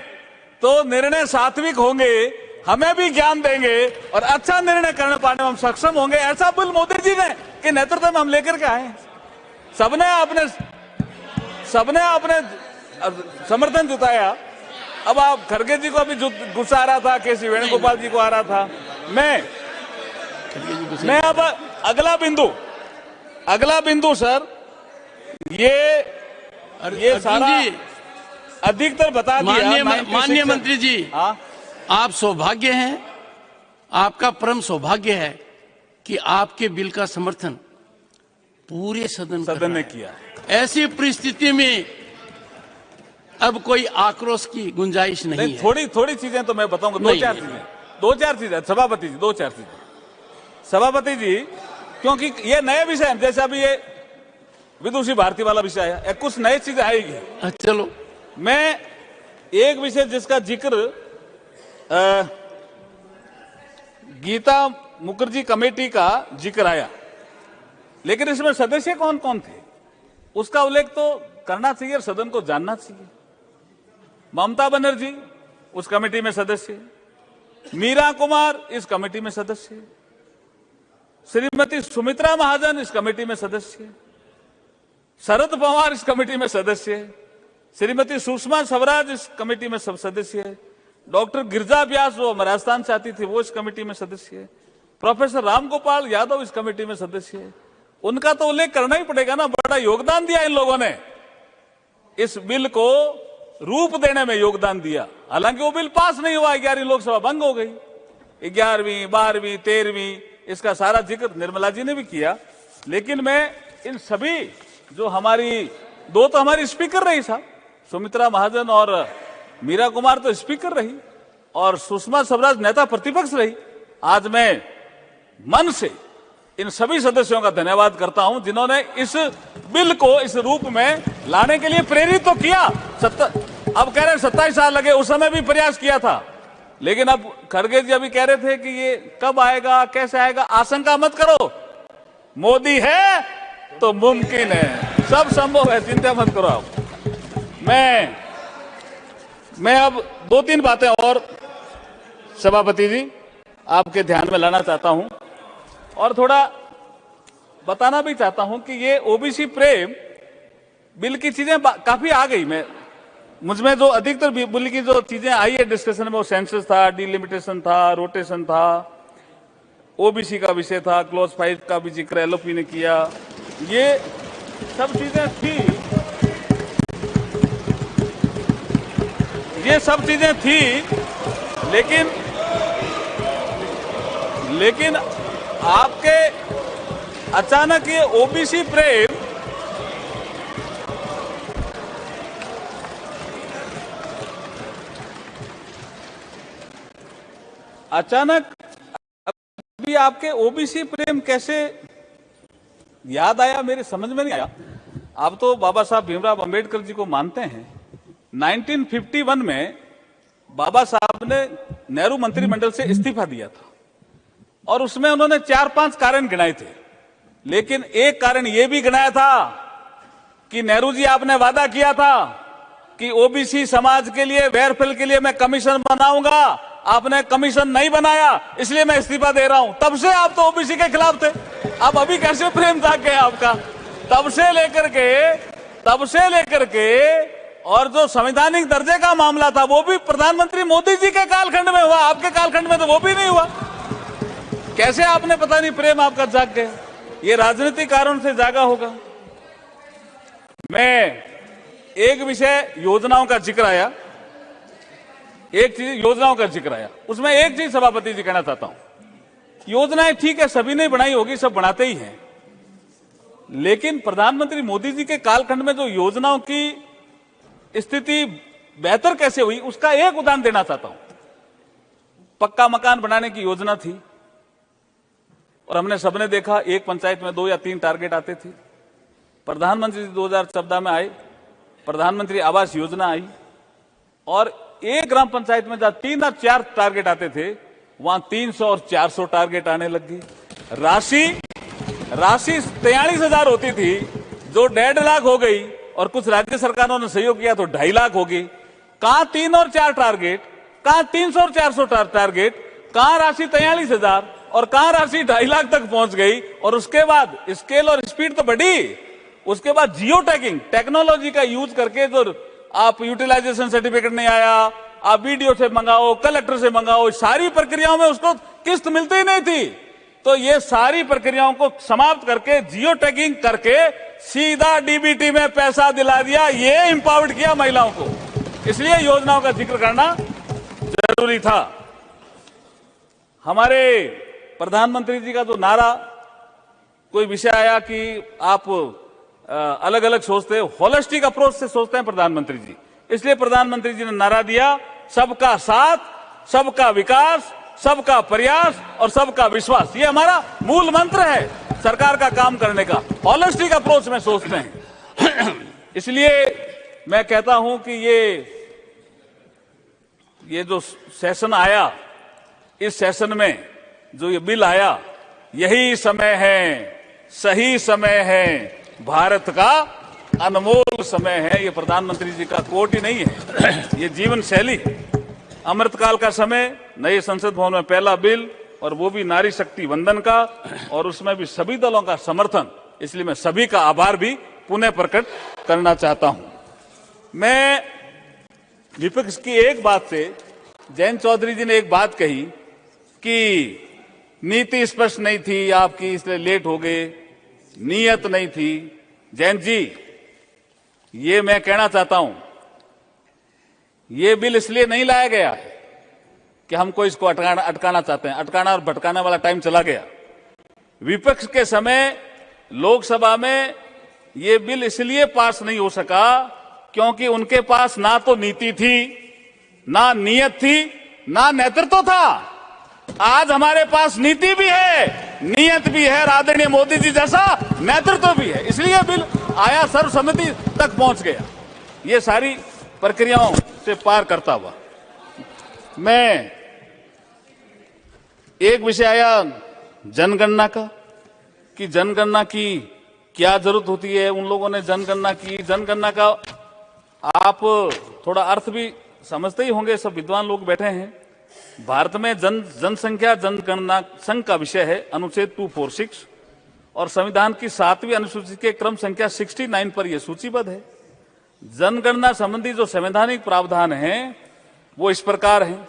तो निर्णय सात्विक होंगे, हमें भी ज्ञान देंगे और अच्छा निर्णय करने पाने में हम सक्षम होंगे। ऐसा बिल मोदी जी ने के नेतृत्व में हम लेकर के आए। सबने अपने समर्थन जताया। अब आप खड़गे जी को अभी गुस्सा आ रहा था, केसी वेणुगोपाल जी को आ रहा था। मैं अब अगला बिंदु सर, ये सारा अधिकतर बता दिया। माननीय मंत्री जी, आप सौभाग्य हैं, आपका परम सौभाग्य है कि आपके बिल का समर्थन पूरे सदन ने किया। ऐसी परिस्थिति में अब कोई आक्रोश की गुंजाइश नहीं है। थोड़ी चीजें तो मैं बताऊंगा, दो चार चीजें सभापति जी, 2-4 चीजें सभापति जी, क्योंकि ये नए विषय हैं, जैसे अभी ये विदुषी भारती वाला विषय है, कुछ नई चीजें आएगी। चलो, मैं एक विषय जिसका जिक्र गीता मुखर्जी कमेटी का जिक्र आया, लेकिन इसमें सदस्य कौन कौन थे उसका उल्लेख तो करना चाहिए और सदन को जानना चाहिए। ममता बनर्जी उस कमेटी में सदस्य, मीरा कुमार इस कमेटी में सदस्य, श्रीमती सुमित्रा महाजन इस कमेटी में सदस्य, शरद पवार इस कमेटी में सदस्य, श्रीमती सुषमा स्वराज इस कमेटी में सब सदस्य है, डॉक्टर गिरजा व्यास जो राजस्थान से आती थी वो इस कमेटी में सदस्य है, प्रोफेसर रामगोपाल यादव इस कमेटी में सदस्य है। उनका तो उल्लेख करना ही पड़ेगा ना, बड़ा योगदान दिया इन लोगों ने, इस बिल को रूप देने में योगदान दिया। हालांकि वो बिल पास नहीं हुआ, 11वीं लोकसभा भंग हो गई, 11वीं 12वीं 13वीं इसका सारा जिक्र निर्मला जी ने भी किया। लेकिन मैं इन सभी जो हमारी दो तो हमारी स्पीकर रही साहब, सुमित्रा महाजन और मीरा कुमार तो स्पीकर रही और सुषमा स्वराज नेता प्रतिपक्ष रही। आज मैं मन से इन सभी सदस्यों का धन्यवाद करता हूं जिन्होंने इस बिल को इस रूप में लाने के लिए प्रेरित तो किया। अब कह रहे हैं 27 साल लगे, उस समय भी प्रयास किया था, लेकिन अब खड़गे जी अभी कह रहे थे कि ये कब आएगा कैसे आएगा, आशंका मत करो, मोदी है तो मुमकिन है, सब संभव है, चिंता मत करो आप। मैं अब 2-3 बातें और सभापति जी आपके ध्यान में लाना चाहता हूं और थोड़ा बताना भी चाहता हूं कि ये ओबीसी प्रेम बिल की चीजें काफी आ गई। मुझमें जो अधिकतर बिल की जो चीजें आई है डिस्कशन में, वो सेंसस था, डिलिमिटेशन था, रोटेशन था, ओबीसी का विषय था, क्लॉज 5 का भी जिक्र एलओपी ने किया, ये सब चीजें थी, लेकिन आपके अचानक ये ओबीसी प्रेम अचानक अभी आपके ओबीसी प्रेम कैसे याद आया, मेरे समझ में नहीं आया। आप तो बाबा साहब भीमराव अंबेडकर जी को मानते हैं। 1951 में बाबा साहब ने नेहरू मंत्रिमंडल से इस्तीफा दिया था और उसमें उन्होंने 4-5 कारण गिनाए थे, लेकिन एक कारण यह भी गिनाया था कि नेहरू जी आपने वादा किया था कि ओबीसी समाज के लिए, वेयरफेयर के लिए मैं कमीशन बनाऊंगा। आपने कमीशन नहीं बनाया, इसलिए मैं इस्तीफा दे रहा हूं। तब से आप तो ओबीसी के खिलाफ थे। अब अभी कैसे प्रेम जाग गया आपका? तब से लेकर के और जो संवैधानिक दर्जे का मामला था वो भी प्रधानमंत्री मोदी जी के कालखंड में हुआ, आपके कालखंड में तो वो भी नहीं हुआ। कैसे आपने पता नहीं प्रेम आपका जाग गया? ये राजनीतिक कारण से जागा होगा। मैं एक विषय योजनाओं का जिक्र आया, उसमें एक चीज सभापति जी कहना चाहता हूं। योजनाएं ठीक है, सभी ने बनाई होगी, सब बनाते ही हैं, लेकिन प्रधानमंत्री मोदी जी के कालखंड में जो योजनाओं की स्थिति बेहतर कैसे हुई उसका एक उदाहरण देना चाहता हूं। पक्का मकान बनाने की योजना थी और हमने सबने देखा एक पंचायत में 2 या 3 टारगेट आते थे। प्रधानमंत्री 2014 में आए, प्रधानमंत्री आवास योजना आई और एक ग्राम पंचायत में जहां 3 या 4 टारगेट आते थे वहां 300 और 400 टारगेट आने लग गई। राशि 43,000 होती थी जो 1.5 लाख हो गई और कुछ राज्य सरकारों ने सहयोग किया तो 2.5 लाख हो गई। कहां 3 और 4 टारगेट, कहां 300 और 400 टारगेट, कहां राशि 43,000 और कहां राशि 2.5 लाख तक पहुंच गई। और उसके बाद स्केल और स्पीड तो बढ़ी। उसके बाद जियो टैगिंग टेक्नोलॉजी का यूज करके जो आप यूटिलाइजेशन सर्टिफिकेट नहीं आया, आप वीडियो से मंगाओ, कलेक्टर से मंगाओ, सारी प्रक्रियाओं में उसको किस्त मिलती ही नहीं थी। तो ये सारी प्रक्रियाओं को समाप्त करके जियो टैगिंग करके सीधा डीबीटी में पैसा दिला दिया। ये एम्पावर्ड किया महिलाओं को, इसलिए योजनाओं का जिक्र करना जरूरी था। हमारे प्रधानमंत्री जी का जो नारा, कोई विषय आया कि आप अलग अलग सोचते हैं, होलिस्टिक अप्रोच से सोचते हैं प्रधानमंत्री जी, इसलिए प्रधानमंत्री जी ने नारा दिया सबका साथ, सबका विकास, सबका प्रयास और सबका विश्वास। ये हमारा मूल मंत्र है सरकार का काम करने का। होलिस्टिक अप्रोच में सोचते हैं। इसलिए मैं कहता हूं कि ये जो सेशन आया, इस सेशन में जो ये बिल आया, यही समय है, सही समय है, भारत का अनमोल समय है। ये प्रधानमंत्री जी का कोट ही नहीं है, ये जीवन शैली है। अमृतकाल का समय, नए संसद भवन में पहला बिल और वो भी नारी शक्ति वंदन का, और उसमें भी सभी दलों का समर्थन। इसलिए मैं सभी का आभार भी पुनः प्रकट करना चाहता हूं। मैं विपक्ष की एक बात से, जयंत चौधरी जी ने एक बात कही कि नीति स्पष्ट नहीं थी आपकी इसलिए लेट हो गए, नीयत नहीं थी। जयंत जी, ये मैं कहना चाहता हूं, ये बिल इसलिए नहीं लाया गया है कि हमको इसको अटकाना चाहते हैं। अटकाना और भटकाने वाला टाइम चला गया। विपक्ष के समय लोकसभा में ये बिल इसलिए पास नहीं हो सका क्योंकि उनके पास ना तो नीति थी, ना नियत थी, ना नेतृत्व था। आज हमारे पास नीति भी है, नियत भी है, आदरणीय मोदी जी जैसा नेतृत्व भी है, इसलिए बिल आया, सर्वसम्मति तक पहुंच गया। ये सारी प्रक्रियाओं से पार करता हुआ मैं, एक विषय आया जनगणना का कि जनगणना की क्या जरूरत होती है। उन लोगों ने जनगणना की, जनगणना का आप थोड़ा अर्थ भी समझते ही होंगे, सब विद्वान लोग बैठे हैं। भारत में जनसंख्या जनगणना संघ का विषय है, अनुच्छेद 246 और संविधान की 7वीं अनुसूची के क्रम संख्या 69 पर यह सूचीबद्ध है। जनगणना संबंधी जो संवैधानिक प्रावधान हैं वो इस प्रकार हैं।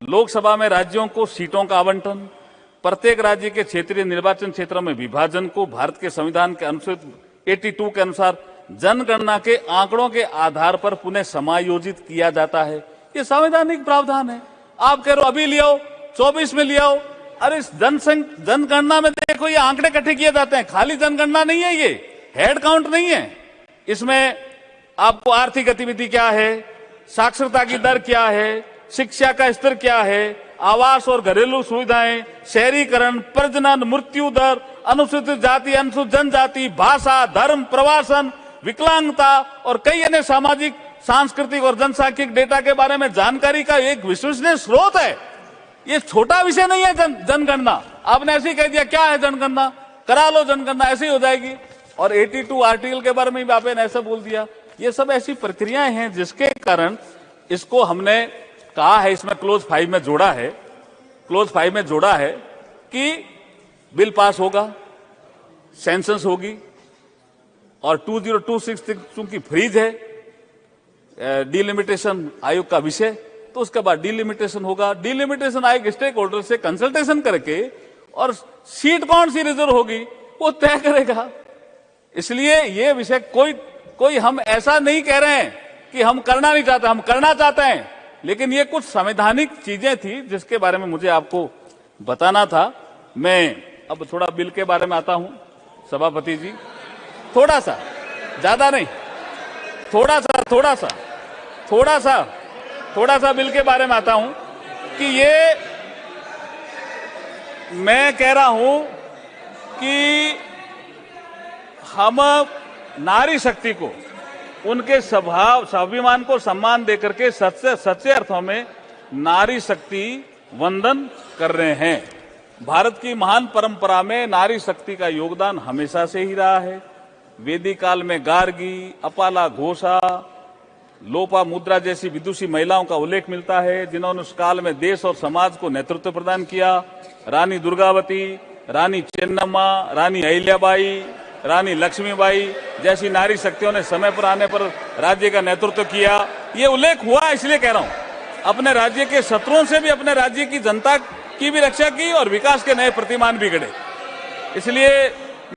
लोकसभा में राज्यों को सीटों का आवंटन, प्रत्येक राज्य के क्षेत्रीय निर्वाचन क्षेत्रों में विभाजन को भारत के संविधान के अनुच्छेद 82 के अनुसार जनगणना के आंकड़ों के आधार पर पुनः समायोजित किया जाता है। ये संवैधानिक प्रावधान है। आप कह रहे हो अभी ले आओ, 24 में ले आओ, अरे इस जनगणना में देखो, ये आंकड़े इकट्ठे किए जाते हैं, खाली जनगणना नहीं है, ये हेड काउंट नहीं है। इसमें आपको आर्थिक गतिविधि क्या है, साक्षरता की दर क्या है, शिक्षा का स्तर क्या है, आवास और घरेलू सुविधाएं, शहरीकरण, प्रजनन, मृत्यु दर, अनुसूचित जाति, अनुसूचित जनजाति, भाषा, धर्म, प्रवासन, विकलांगता और कई अन्य सामाजिक, सांस्कृतिक और जनसांख्यिक डेटा के बारे में जानकारी का एक विश्वसनीय स्रोत है। ये छोटा विषय नहीं है जनगणना। आपने ऐसे ही कह दिया क्या है जनगणना, करा लो जनगणना, ऐसे ही हो जाएगी। और 82 आर्टिकल के बारे में भी आपने ऐसा बोल दिया। ये सब ऐसी प्रक्रियाएं हैं जिसके कारण इसको हमने कहा है, इसमें क्लोज 5 में जोड़ा है, क्लोज 5 में जोड़ा है कि बिल पास होगा, सेंसस होगी और 2026 चूंकि फ्रीज है डिलिमिटेशन आयोग का विषय, तो उसके बाद डिलिमिटेशन होगा। डिलिमिटेशन आयोग स्टेक होल्डर से कंसल्टेशन करके और सीट कौन सी रिजर्व होगी वो तय करेगा। इसलिए ये विषय कोई हम ऐसा नहीं कह रहे हैं कि हम करना नहीं चाहते, हम करना चाहते हैं, लेकिन ये कुछ संवैधानिक चीजें थी जिसके बारे में मुझे आपको बताना था। मैं अब थोड़ा बिल के बारे में आता हूं सभापति जी, थोड़ा सा, ज्यादा नहीं, थोड़ा सा बिल के बारे में आता हूं कि ये मैं कह रहा हूं कि हम नारी शक्ति को, उनके स्वाभिमान को सम्मान देकर के सच्चे अर्थों में नारी शक्ति वंदन कर रहे हैं। भारत की महान परंपरा में नारी शक्ति का योगदान हमेशा से ही रहा है। वैदिक काल में गार्गी, अपाला घोषा, लोपा मुद्रा जैसी विदुषी महिलाओं का उल्लेख मिलता है जिन्होंने उस काल में देश और समाज को नेतृत्व प्रदान किया। रानी दुर्गावती, रानी चेन्नम्मा, रानी अहिल्याबाई, रानी लक्ष्मीबाई जैसी नारी शक्तियों ने समय पर आने पर राज्य का नेतृत्व किया। ये उल्लेख हुआ, इसलिए कह रहा हूं, अपने राज्य के शत्रुओं से भी अपने राज्य की जनता की भी रक्षा की और विकास के नए प्रतिमान भी गढ़े। इसलिए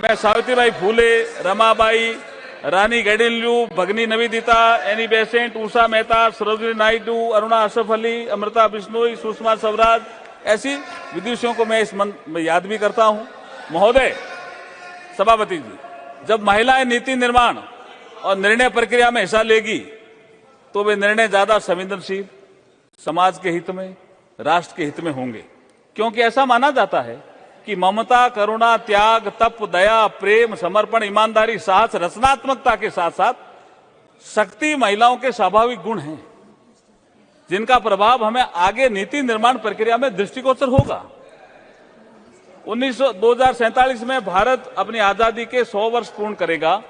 मैं सावित्रीबाई फूले, रमाबाई, रानी गैडिनल्यू, भगनी निवेदिता, एनी बेसेंट, उषा मेहता, सरोजिनी नायडू, अरुणा अशरफ अली, अमृता बिश्नोई, सुषमा स्वराज ऐसी विदुषियों को मैं इस मंत्र में याद भी करता हूं। महोदय सभापति जी, जब महिलाएं नीति निर्माण और निर्णय प्रक्रिया में हिस्सा लेगी तो वे निर्णय ज्यादा संवेदनशील, समाज के हित में, राष्ट्र के हित में होंगे, क्योंकि ऐसा माना जाता है कि ममता, करुणा, त्याग, तप, दया, प्रेम, समर्पण, ईमानदारी, साहस, रचनात्मकता के साथ साथ शक्ति महिलाओं के स्वाभाविक गुण हैं जिनका प्रभाव हमें आगे नीति निर्माण प्रक्रिया में दृष्टिगोचर होगा। 2047 में भारत अपनी आजादी के 100 वर्ष पूर्ण करेगा,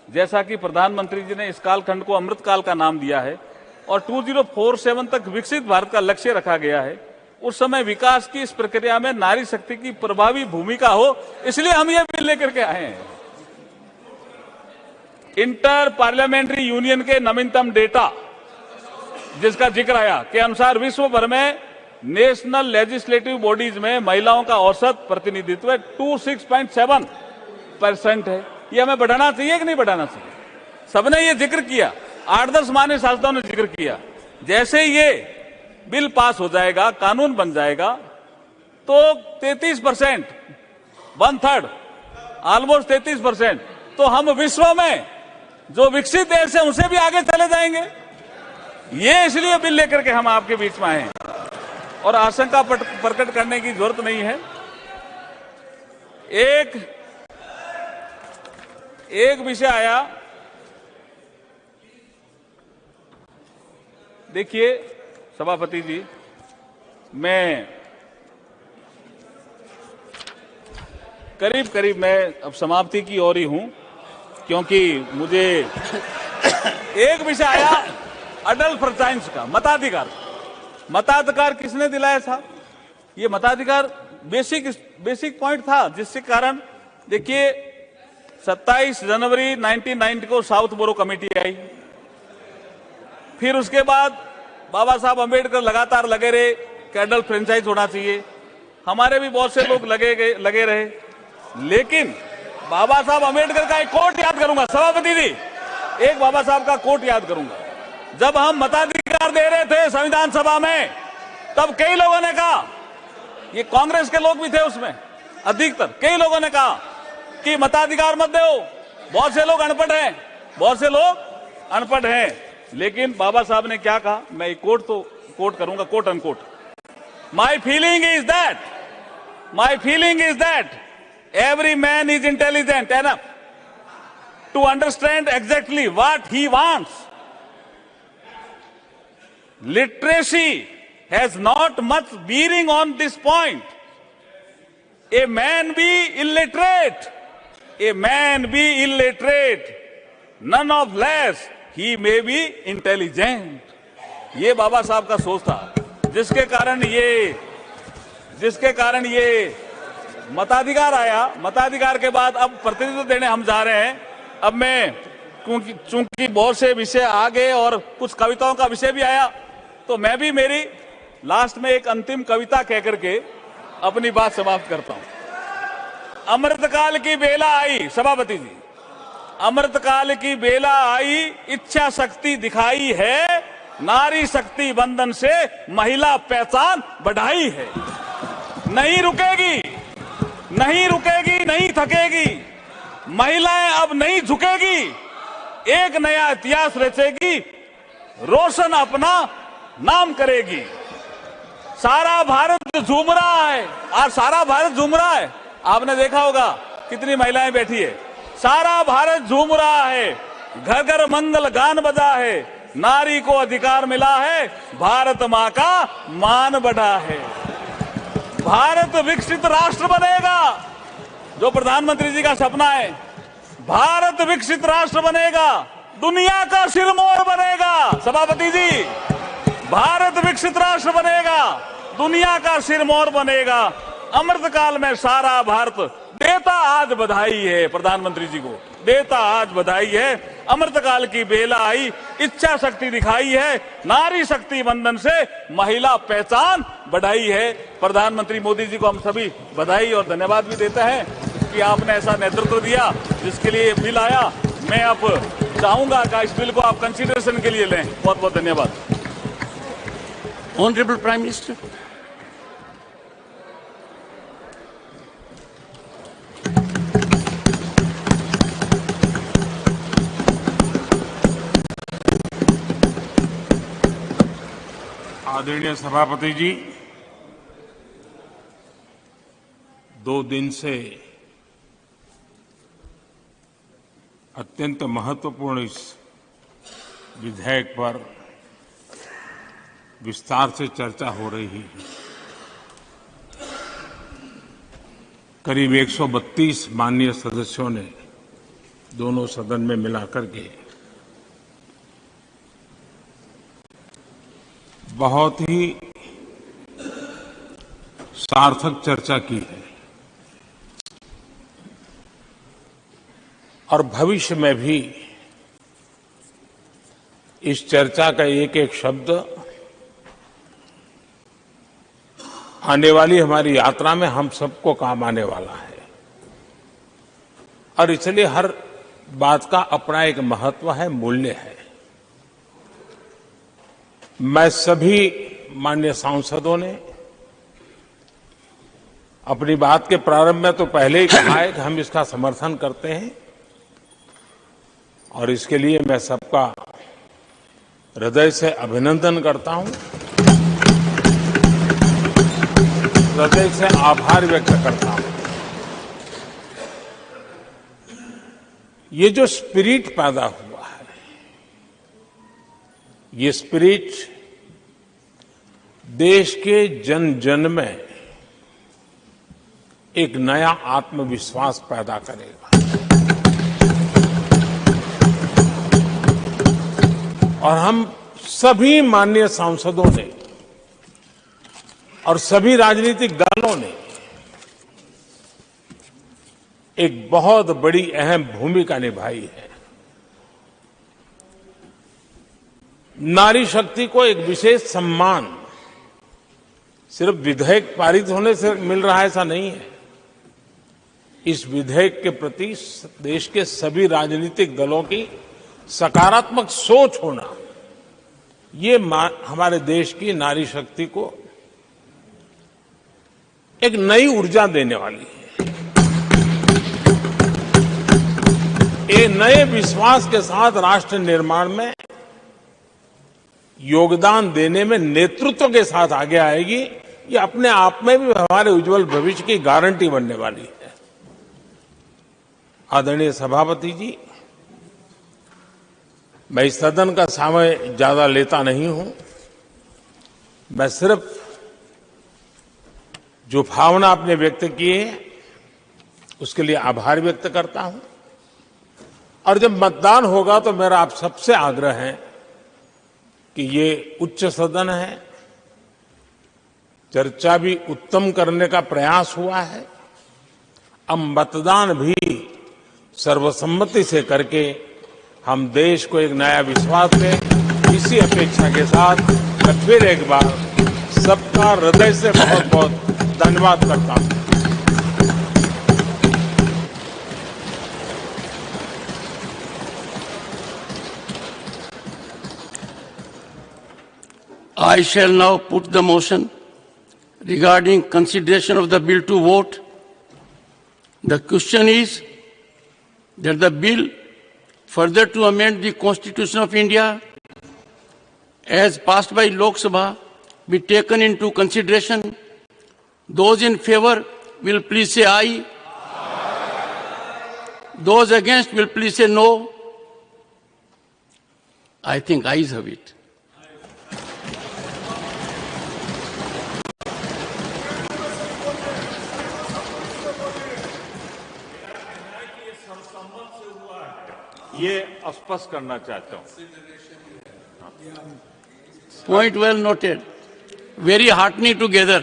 जैसा कि प्रधानमंत्री जी ने इस कालखंड को अमृत काल का नाम दिया है, और 2047 तक विकसित भारत का लक्ष्य रखा गया है। उस समय विकास की इस प्रक्रिया में नारी शक्ति की प्रभावी भूमिका हो, इसलिए हम ये बिल लेकर के आए हैं। इंटर पार्लियामेंट्री यूनियन के नवीनतम डेटा जिसका जिक्र आया के अनुसार विश्व भर में नेशनल लेजिस्लेटिव बॉडीज में महिलाओं का औसत प्रतिनिधित्व 26.7% है। ये हमें बढ़ाना चाहिए कि नहीं बढ़ाना चाहिए? सबने ये जिक्र किया, 8-10 मान्य शासकों ने जिक्र किया। जैसे ये बिल पास हो जाएगा, कानून बन जाएगा, तो 33%, 1/3, ऑलमोस्ट 33%, तो हम विश्व में जो विकसित देश है उनसे भी आगे चले जाएंगे। ये इसलिए बिल लेकर के हम आपके बीच में आए हैं और आशंका प्रकट करने की जरूरत नहीं है। एक विषय आया, देखिए सभापति जी, मैं करीब मैं अब समाप्ति की ओर ही हूं, क्योंकि मुझे एक विषय आया अडल्ट फ्रेंचाइज का, मताधिकार किसने दिलाया था? ये मताधिकार बेसिक पॉइंट था, जिसके कारण देखिए 27 जनवरी 1990 को साउथ बोरो कमेटी आई। फिर उसके बाद बाबा साहब अंबेडकर लगातार लगे रहे कि अडल्ट फ्रेंचाइज होना चाहिए। हमारे भी बहुत से लोग लगे रहे, लेकिन बाबा साहब अंबेडकर का एक कोट याद करूंगा सभापति जी, एक बाबा साहब का कोट याद करूंगा। जब हम मताधिकार दे रहे थे संविधान सभा में, तब कई लोगों ने कहा ये कांग्रेस के लोग भी थे उसमें, अधिकतर कई लोगों ने कहा कि मताधिकार मत दो, बहुत से लोग अनपढ़ हैं, बहुत से लोग अनपढ़ हैं। लेकिन बाबा साहब ने क्या कहा, मैं एक कोट करूंगा, quote unquote, my feeling is that every man is intelligent enough to understand exactly what he wants. Literacy has not much bearing on this point. A man be illiterate, none of less, he may be intelligent. ये बाबा साहब का सोच था, जिसके कारण ये मताधिकार आया। मताधिकार के बाद अब प्रतिनिधित्व देने हम जा रहे हैं। अब मैं चूंकि बहुत से विषय आ गए और कुछ कविताओं का विषय भी आया, तो मैं भी मेरी लास्ट में एक अंतिम कविता कह करके अपनी बात समाप्त करता हूं। अमृतकाल की बेला आई, सभापति जी, अमृतकाल की बेला आई, इच्छा शक्ति दिखाई है, नारी शक्ति बंधन से महिला पहचान बढ़ाई है। नहीं रुकेगी, नहीं थकेगी, महिलाएं अब नहीं झुकेगी, एक नया इतिहास रचेगी, रोशन अपना नाम करेगी। सारा भारत झूम रहा है, आज सारा भारत झूम रहा है। आपने देखा होगा कितनी महिलाएं बैठी है। सारा भारत झूम रहा है, घर घर मंगल गान बजा है, नारी को अधिकार मिला है, भारत मां का मान बढ़ा है। भारत विकसित राष्ट्र बनेगा, जो प्रधानमंत्री जी का सपना है। भारत विकसित राष्ट्र बनेगा, दुनिया का सिरमौर बनेगा। सभापति जी, भारत विकसित राष्ट्र बनेगा, दुनिया का सिरमौर बनेगा। अमृतकाल में सारा भारत देता आज बधाई है, प्रधानमंत्री जी को देता आज बधाई है। अमृतकाल की बेला आई, इच्छा शक्ति दिखाई है, नारी शक्ति बंधन से महिला पहचान बढ़ाई है। प्रधानमंत्री मोदी जी को हम सभी बधाई और धन्यवाद भी देते हैं कि आपने ऐसा नेतृत्व दिया जिसके लिए बिल आया। मैं अब चाहूंगा कि इस बिल को आप कंसिडरेशन के लिए लें। बहुत बहुत धन्यवाद। Honourable prime minister. आदरणीय सभापति जी, 2 दिन से अत्यंत महत्वपूर्ण इस विधेयक पर विस्तार से चर्चा हो रही है। करीब 132 माननीय सदस्यों ने दोनों सदन में मिलाकर के बहुत ही सार्थक चर्चा की है और भविष्य में भी इस चर्चा का एक एक शब्द आने वाली हमारी यात्रा में हम सबको काम आने वाला है। और इसलिए हर बात का अपना एक महत्व है, मूल्य है। मैं सभी माननीय सांसदों ने अपनी बात के प्रारंभ में तो पहले ही कहा है कि हम इसका समर्थन करते हैं और इसके लिए मैं सबका हृदय से अभिनंदन करता हूं, हृदय से आभार व्यक्त करता हूं। ये जो स्पिरिट पैदा हुआ है, ये स्पिरिट देश के जन जन में एक नया आत्मविश्वास पैदा करेगा और हम सभी माननीय सांसदों ने और सभी राजनीतिक दलों ने एक बहुत बड़ी अहम भूमिका निभाई है। नारी शक्ति को एक विशेष सम्मान सिर्फ विधेयक पारित होने से मिल रहा है ऐसा नहीं है। इस विधेयक के प्रति देश के सभी राजनीतिक दलों की सकारात्मक सोच होना, ये हमारे देश की नारी शक्ति को एक नई ऊर्जा देने वाली है। ये नए विश्वास के साथ राष्ट्र निर्माण में योगदान देने में नेतृत्व के साथ आगे आएगी। ये अपने आप में भी हमारे उज्जवल भविष्य की गारंटी बनने वाली है। आदरणीय सभापति जी, मैं इस सदन का समय ज्यादा लेता नहीं हूं। मैं सिर्फ जो भावना आपने व्यक्त की है उसके लिए आभार व्यक्त करता हूं। और जब मतदान होगा तो मेरा आप सबसे आग्रह है कि ये उच्च सदन है, चर्चा भी उत्तम करने का प्रयास हुआ है। अब मतदान भी सर्वसम्मति से करके हम देश को एक नया विश्वास दें। इसी अपेक्षा के साथ मैं फिर एक बार सबका हृदय से बहुत बहुत धन्यवाद करता हूं। I shall now put the motion regarding consideration of the bill to vote. The question is that the bill further to amend the Constitution of India as passed by Lok Sabha be taken into consideration. Those in favor will please say aye. Those against will please say no. I think ayes have it. ये स्पष्ट करना चाहता हूं। Point well noted. Very heartening together.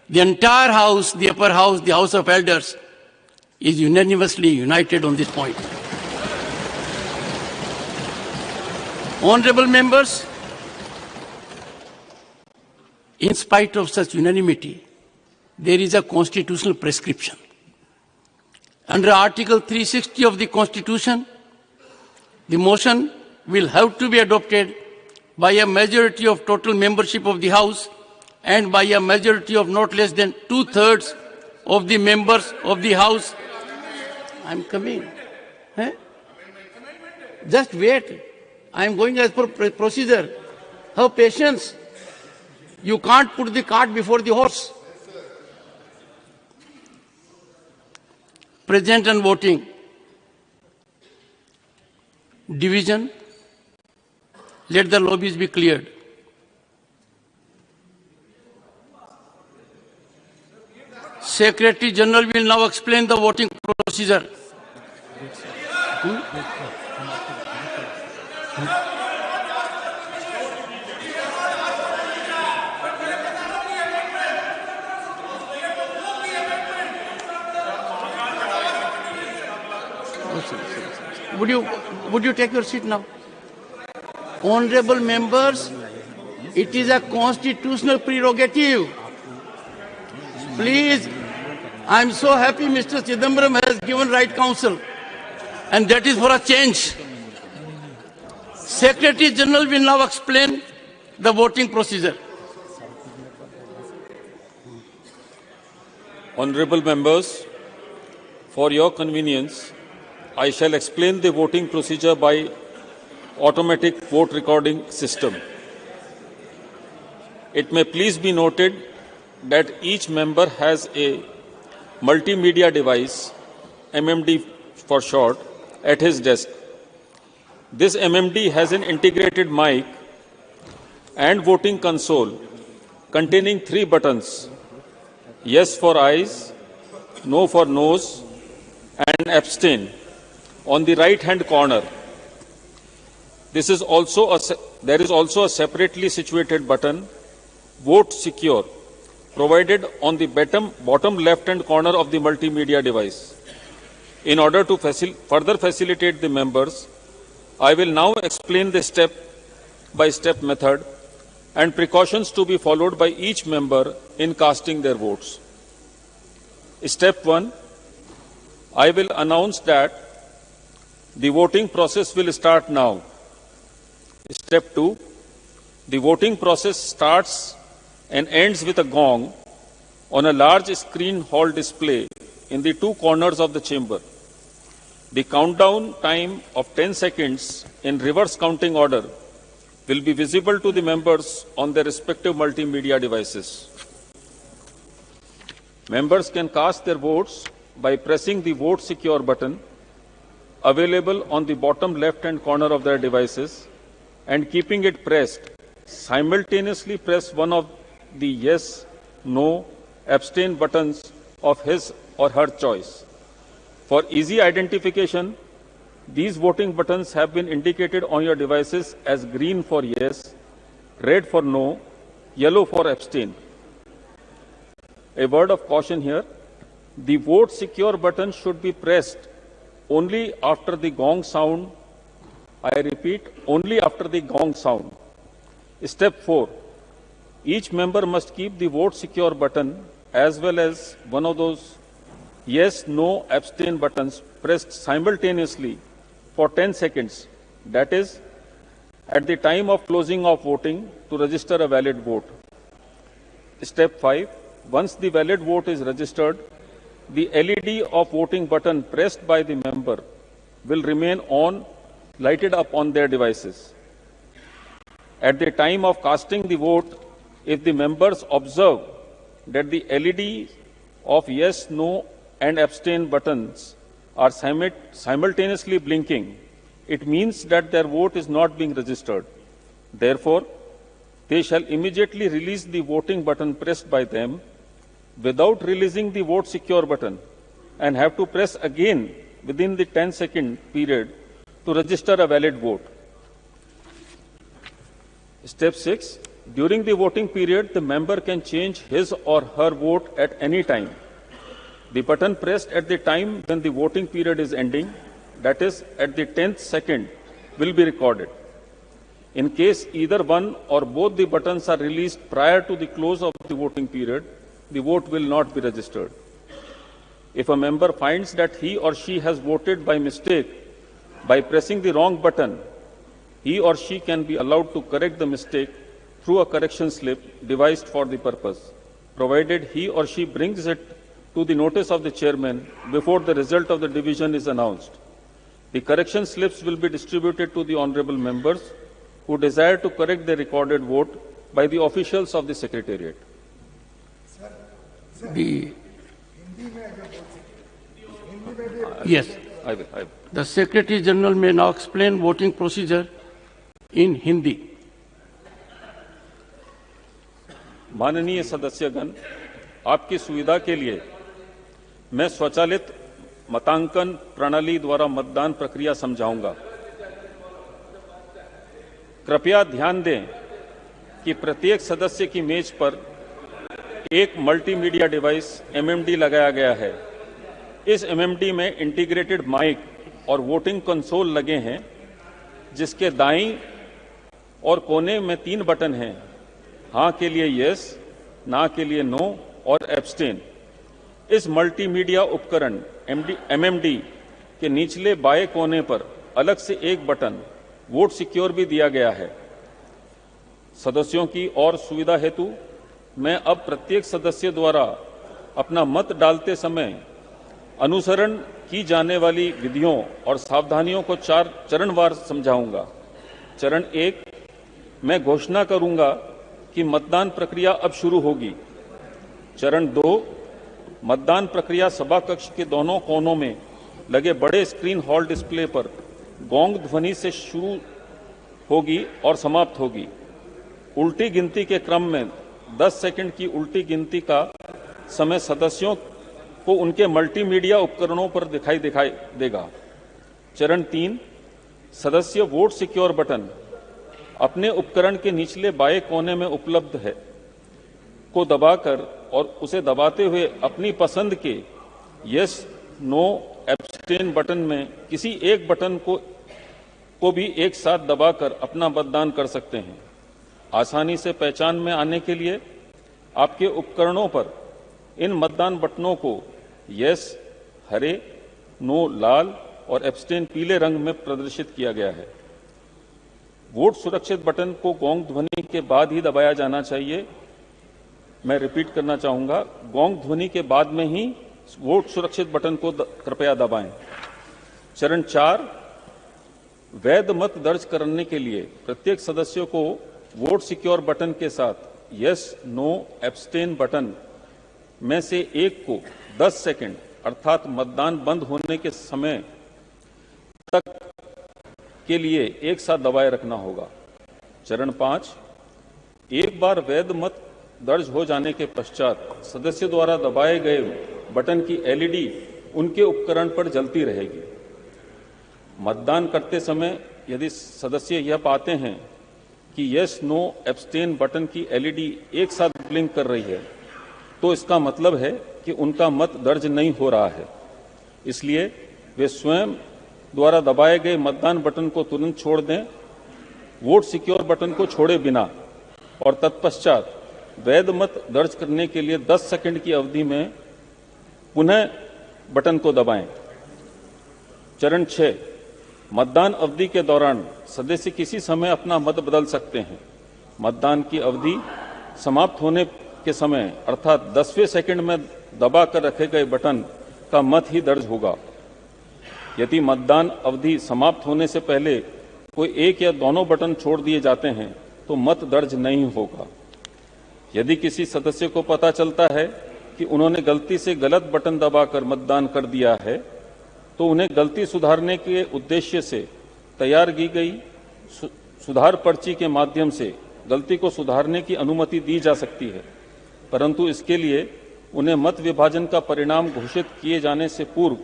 The entire House, the upper House, the House of Elders is unanimously united on this point. Honorable members, in spite of such unanimity, there is a constitutional prescription. Under Article 360 of the Constitution, the motion will have to be adopted by a majority of total membership of the House and by a majority of not less than 2/3 of the members of the House. I'm coming. Eh? Just wait. I'm going as per procedure. Have patience. You can't put the cart before the horse. Present and voting. Division. Let the lobbies be cleared. Secretary General will now explain the voting procedure. Would you take your seat now? Honorable members, it is a constitutional prerogative. Please, I am so happy Mr. Chidambaram has given right counsel, and that is for a change. Secretary General will now explain the voting procedure. Honorable members, for your convenience, I shall explain the voting procedure by automatic vote recording system. It may please be noted that each member has a multimedia device, MMD for short, at his desk. This MMD has an integrated mic and voting console containing 3 buttons: yes for ayes, no for noes, and abstain on the right-hand corner. There is also a separately situated button, Vote Secure, provided on the bottom left-hand corner of the multimedia device. In order to further facilitate the members, I will now explain the step-by-step method and precautions to be followed by each member in casting their votes. Step 1, I will announce that the voting process will start now. Step 2, the voting process starts and ends with a gong on a large screen hall display in the two corners of the chamber. The countdown time of 10 seconds in reverse counting order will be visible to the members on their respective multimedia devices. Members can cast their votes by pressing the Vote Secure button available on the bottom left-hand corner of their devices and keeping it pressed. Simultaneously press one of the Yes, No, Abstain buttons of his or her choice. For easy identification, these voting buttons have been indicated on your devices as green for yes, red for no, yellow for abstain. A word of caution here, the Vote Secure button should be pressed only after the gong sound. I repeat, only after the gong sound. Step 4. Each member must keep the Vote Secure button as well as one of those Yes, No, Abstain buttons pressed simultaneously for 10 seconds. That is, at the time of closing of voting to register a valid vote. Step 5. Once the valid vote is registered, the LED of voting button pressed by the member will remain on, lighted up on their devices. At the time of casting the vote, if the members observe that the LED of Yes, No, and Abstain buttons are simultaneously blinking, it means that their vote is not being registered. Therefore, they shall immediately release the voting button pressed by them without releasing the Vote Secure button and have to press again within the 10-second period to register a valid vote. Step 6. During the voting period, the member can change his or her vote at any time. The button pressed at the time when the voting period is ending, that is, at the 10th second, will be recorded. In case either one or both the buttons are released prior to the close of the voting period, the vote will not be registered. If a member finds that he or she has voted by mistake by pressing the wrong button, he or she can be allowed to correct the mistake through a correction slip devised for the purpose, provided he or she brings it to the notice of the chairman before the result of the division is announced. The correction slips will be distributed to the honorable members who desire to correct the recorded vote by the officials of the secretariat. Yes. I will. The Secretary General may now explain voting procedure in Hindi. माननीय सदस्यगण, आपकी सुविधा के लिए मैं स्वचालित मतांकन प्रणाली द्वारा मतदान प्रक्रिया समझाऊंगा। कृपया ध्यान दें कि प्रत्येक सदस्य की मेज पर एक मल्टीमीडिया डिवाइस एमएमडी लगाया गया है। इस एमएमडी में इंटीग्रेटेड माइक और वोटिंग कंसोल लगे हैं, जिसके दाईं और कोने में 3 बटन हैं, हाँ के लिए यस, ना के लिए नो और एब्सटेन। इस मल्टीमीडिया उपकरण एमएमडी के निचले बाएं कोने पर अलग से एक बटन वोट सिक्योर भी दिया गया है। सदस्यों की और सुविधा हेतु मैं अब प्रत्येक सदस्य द्वारा अपना मत डालते समय अनुसरण की जाने वाली विधियों और सावधानियों को 4 चरणवार समझाऊंगा। चरण 1, मैं घोषणा करूंगा कि मतदान प्रक्रिया अब शुरू होगी। चरण 2, मतदान प्रक्रिया सभा कक्ष के दोनों कोनों में लगे बड़े स्क्रीन हॉल डिस्प्ले पर गोंग ध्वनि से शुरू होगी और समाप्त होगी। उल्टी गिनती के क्रम में 10 सेकंड की उल्टी गिनती का समय सदस्यों को उनके मल्टीमीडिया उपकरणों पर दिखाई देगा। चरण 3, सदस्य वोट सिक्योर बटन अपने उपकरण के निचले बाएं कोने में उपलब्ध है को दबाकर और उसे दबाते हुए अपनी पसंद के यस, नो, एब्सटेन बटन में किसी एक बटन को भी एक साथ दबाकर अपना मतदान कर सकते हैं। आसानी से पहचान में आने के लिए आपके उपकरणों पर इन मतदान बटनों को यस हरे, नो लाल और एब्सटेन पीले रंग में प्रदर्शित किया गया है। वोट सुरक्षित बटन को गोंग ध्वनि के बाद ही दबाया जाना चाहिए। मैं रिपीट करना चाहूंगा, गोंग ध्वनि के बाद में ही वोट सुरक्षित बटन को कृपया दबाएं। चरण 4, वैध मत दर्ज करने के लिए प्रत्येक सदस्य को वोट सिक्योर बटन के साथ यस, नो, एब्सटेन बटन में से एक को 10 सेकंड अर्थात मतदान बंद होने के समय तक के लिए एक साथ दबाए रखना होगा। चरण 5, एक बार वैध मत दर्ज हो जाने के पश्चात सदस्य द्वारा दबाए गए बटन की एलईडी उनके उपकरण पर जलती रहेगी। मतदान करते समय यदि सदस्य यह पाते हैं कि यस, नो, एब्सटेन बटन की एलईडी एक साथ ब्लिंक कर रही है, तो इसका मतलब है कि उनका मत दर्ज नहीं हो रहा है। इसलिए वे स्वयं द्वारा दबाए गए मतदान बटन को तुरंत छोड़ दें, वोट सिक्योर बटन को छोड़े बिना, और तत्पश्चात वैध मत दर्ज करने के लिए 10 सेकंड की अवधि में पुनः बटन को दबाएं। चरण 6, मतदान अवधि के दौरान सदस्य किसी समय अपना मत बदल सकते हैं। मतदान की अवधि समाप्त होने के समय अर्थात 10वें सेकंड में दबा कर रखे गए बटन का मत ही दर्ज होगा। यदि मतदान अवधि समाप्त होने से पहले कोई एक या दोनों बटन छोड़ दिए जाते हैं तो मत दर्ज नहीं होगा। यदि किसी सदस्य को पता चलता है कि उन्होंने गलती से गलत बटन दबाकर मतदान कर दिया है, तो उन्हें गलती सुधारने के उद्देश्य से तैयार की गई सुधार पर्ची के माध्यम से गलती को सुधारने की अनुमति दी जा सकती है, परंतु इसके लिए उन्हें मत विभाजन का परिणाम घोषित किए जाने से पूर्व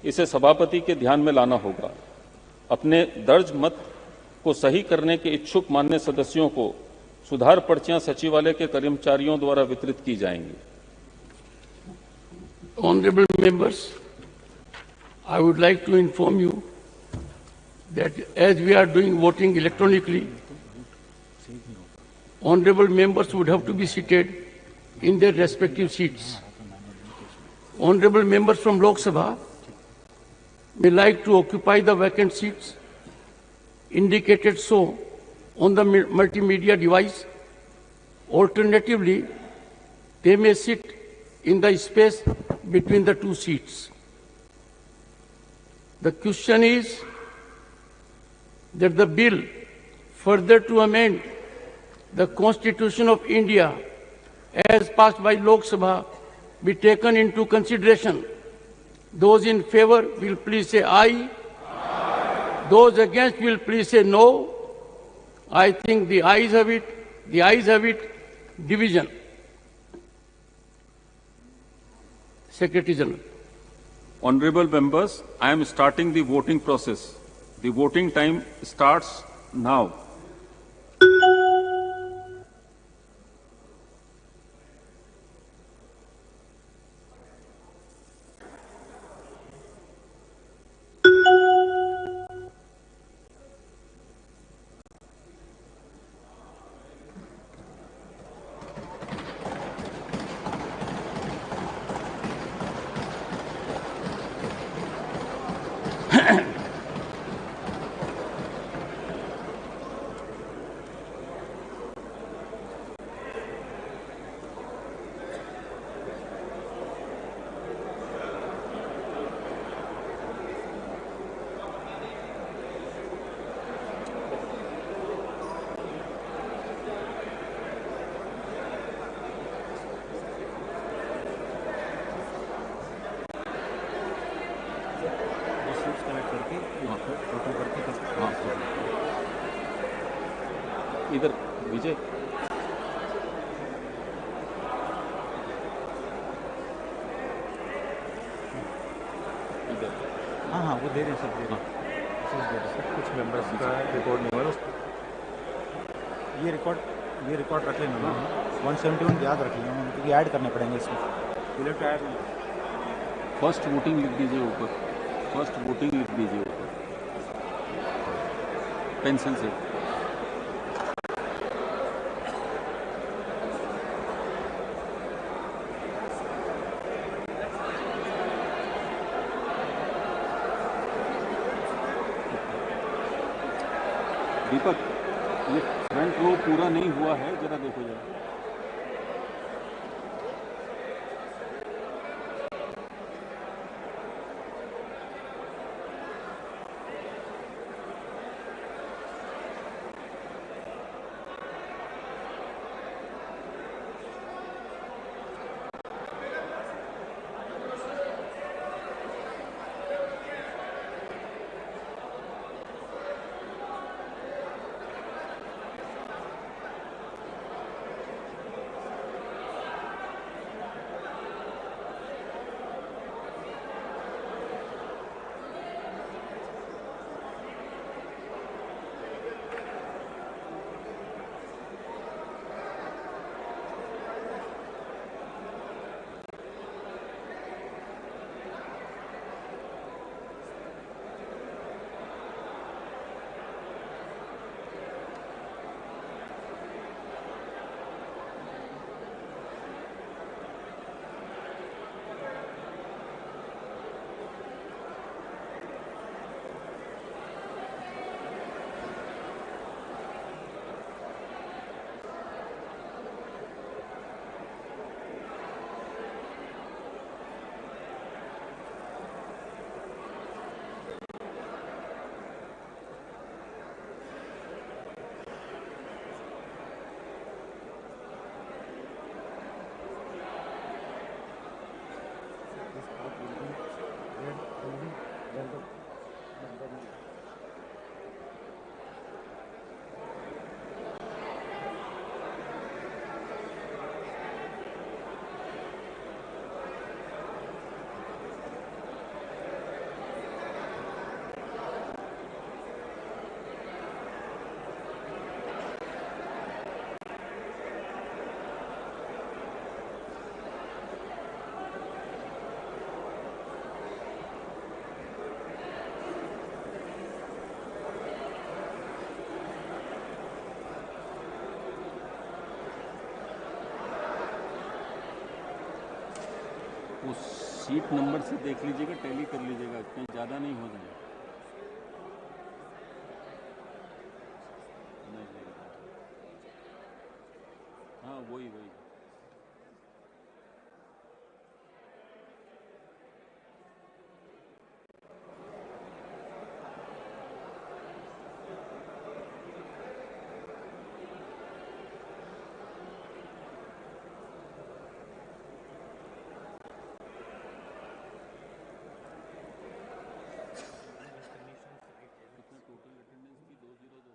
इसे सभापति के ध्यान में लाना होगा। अपने दर्ज मत को सही करने के इच्छुक मान्य सदस्यों को सुधार पर्चियां सचिवालय के कर्मचारियों द्वारा वितरित की जाएंगी। Honorable members, I would like to inform you that as we are doing voting electronically, honorable members would have to be seated in their respective seats. Honorable members from Lok Sabha may like to occupy the vacant seats indicated so on the multimedia device. Alternatively, they may sit in the space between the two seats. The question is that the bill further to amend the Constitution of India as passed by Lok Sabha be taken into consideration. Those in favor will please say aye. Aye. Those against will please say no. I think the ayes have it. The ayes have it. Division. Secretary General. Honorable members, I am starting the voting process. The voting time starts now. इधर विजय हाँ हाँ वो दे रहे हैं सब, दे रहे हैं। कुछ मेंबर्स का रिकॉर्ड नहीं हो रहा उसको, ये रिकॉर्ड रख लेना। 171 याद रख लेना क्योंकि ऐड करने पड़ेंगे इसमें। फर्स्ट वोटिंग लिख दीजिए ऊपर, फर्स्ट वोटिंग लिख दीजिए ऊपर पेंसिल से। दीपक, ये फ्रंट रो पूरा नहीं हुआ है, जरा देखो जरा। वो सीट नंबर से देख लीजिएगा, टैली कर लीजिएगा, कहीं ज़्यादा नहीं हो जाए। नहीं नहीं, हाँ वही वही। कितना टोटल अटेंडेंस की? 202।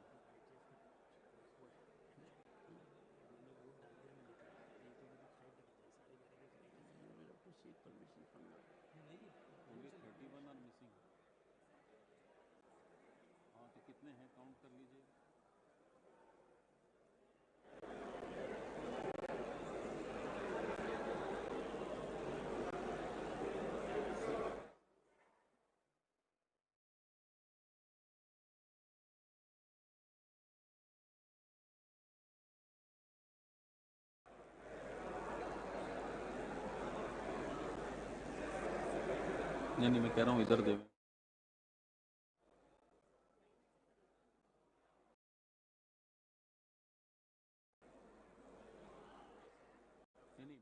Only 31 are missing. हाँ तो कितने हैं काउंट कर लीजिए। नहीं नहीं, मैं कह रहा हूँ इधर दे। नहीं नहीं,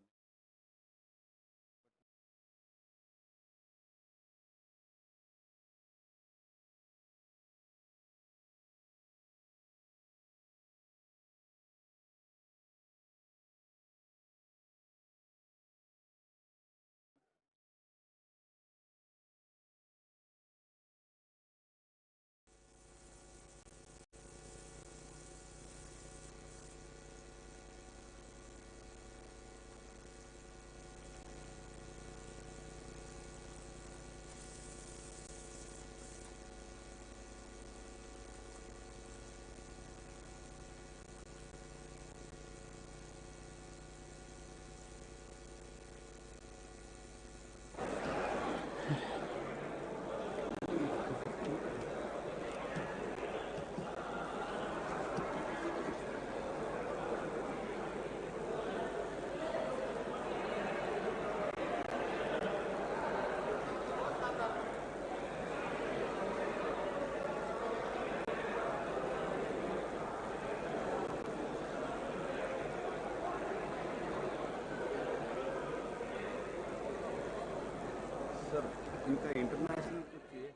सर इनका इंटरनेशनल कुछ ये है।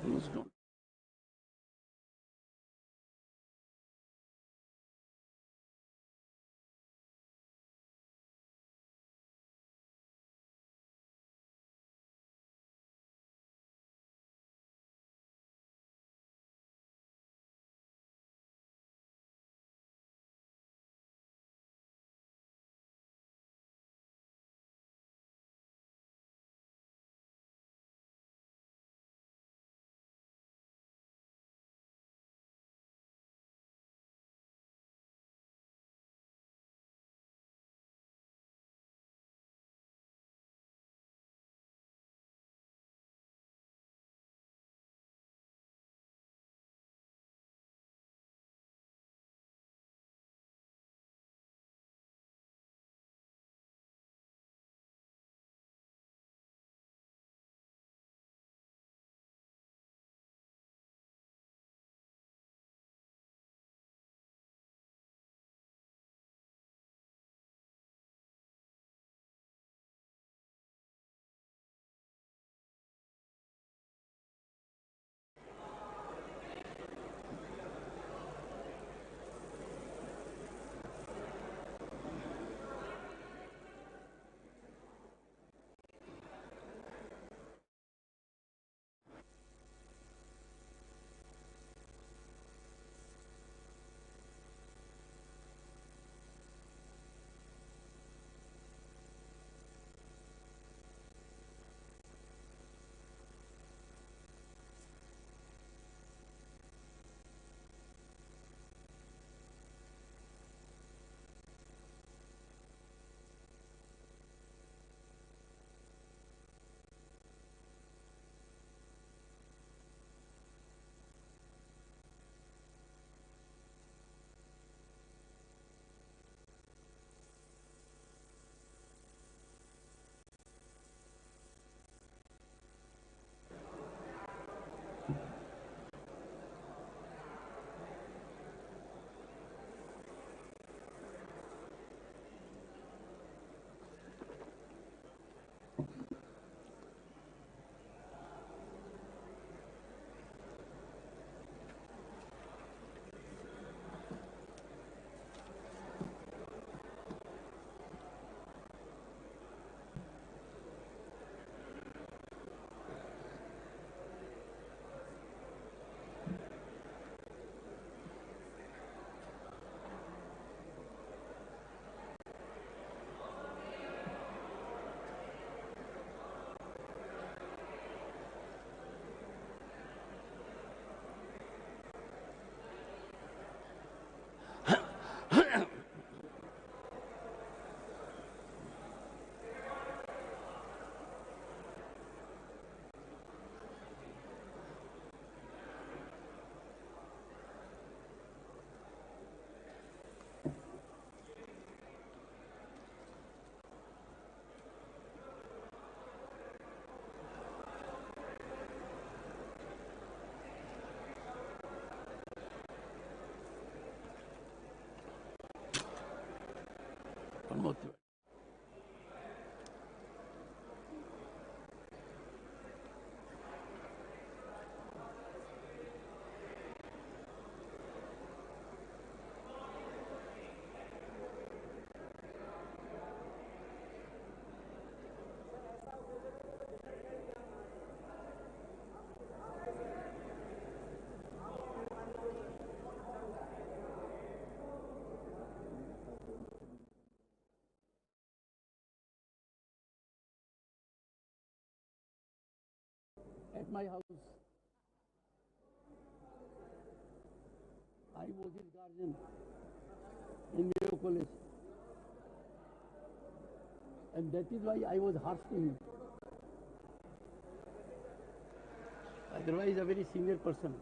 Don't. motivated. At my house, I was his guardian in Mayo College, and that is why I was harsh to him. Otherwise, a very senior person.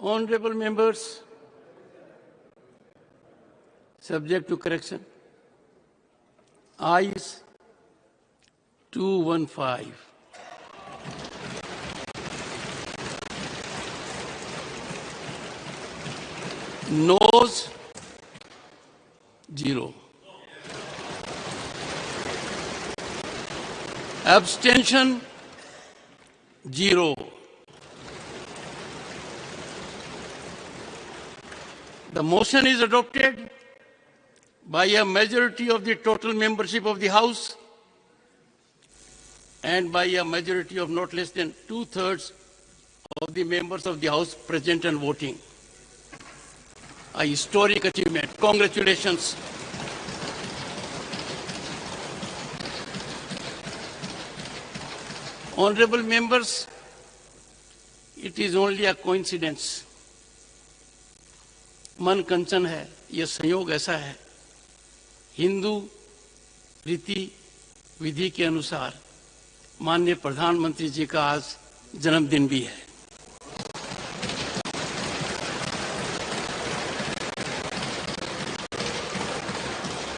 Honorable members, subject to correction, ayes 215. Noes 0. Abstention 0. The motion is adopted by a majority of the total membership of the House and by a majority of not less than 2/3 of the members of the House present and voting. A historic achievement. Congratulations. Honorable members, it is only a coincidence. मन कंचन है, यह संयोग ऐसा है, हिंदू रीति विधि के अनुसार माननीय प्रधानमंत्री जी का आज जन्मदिन भी है।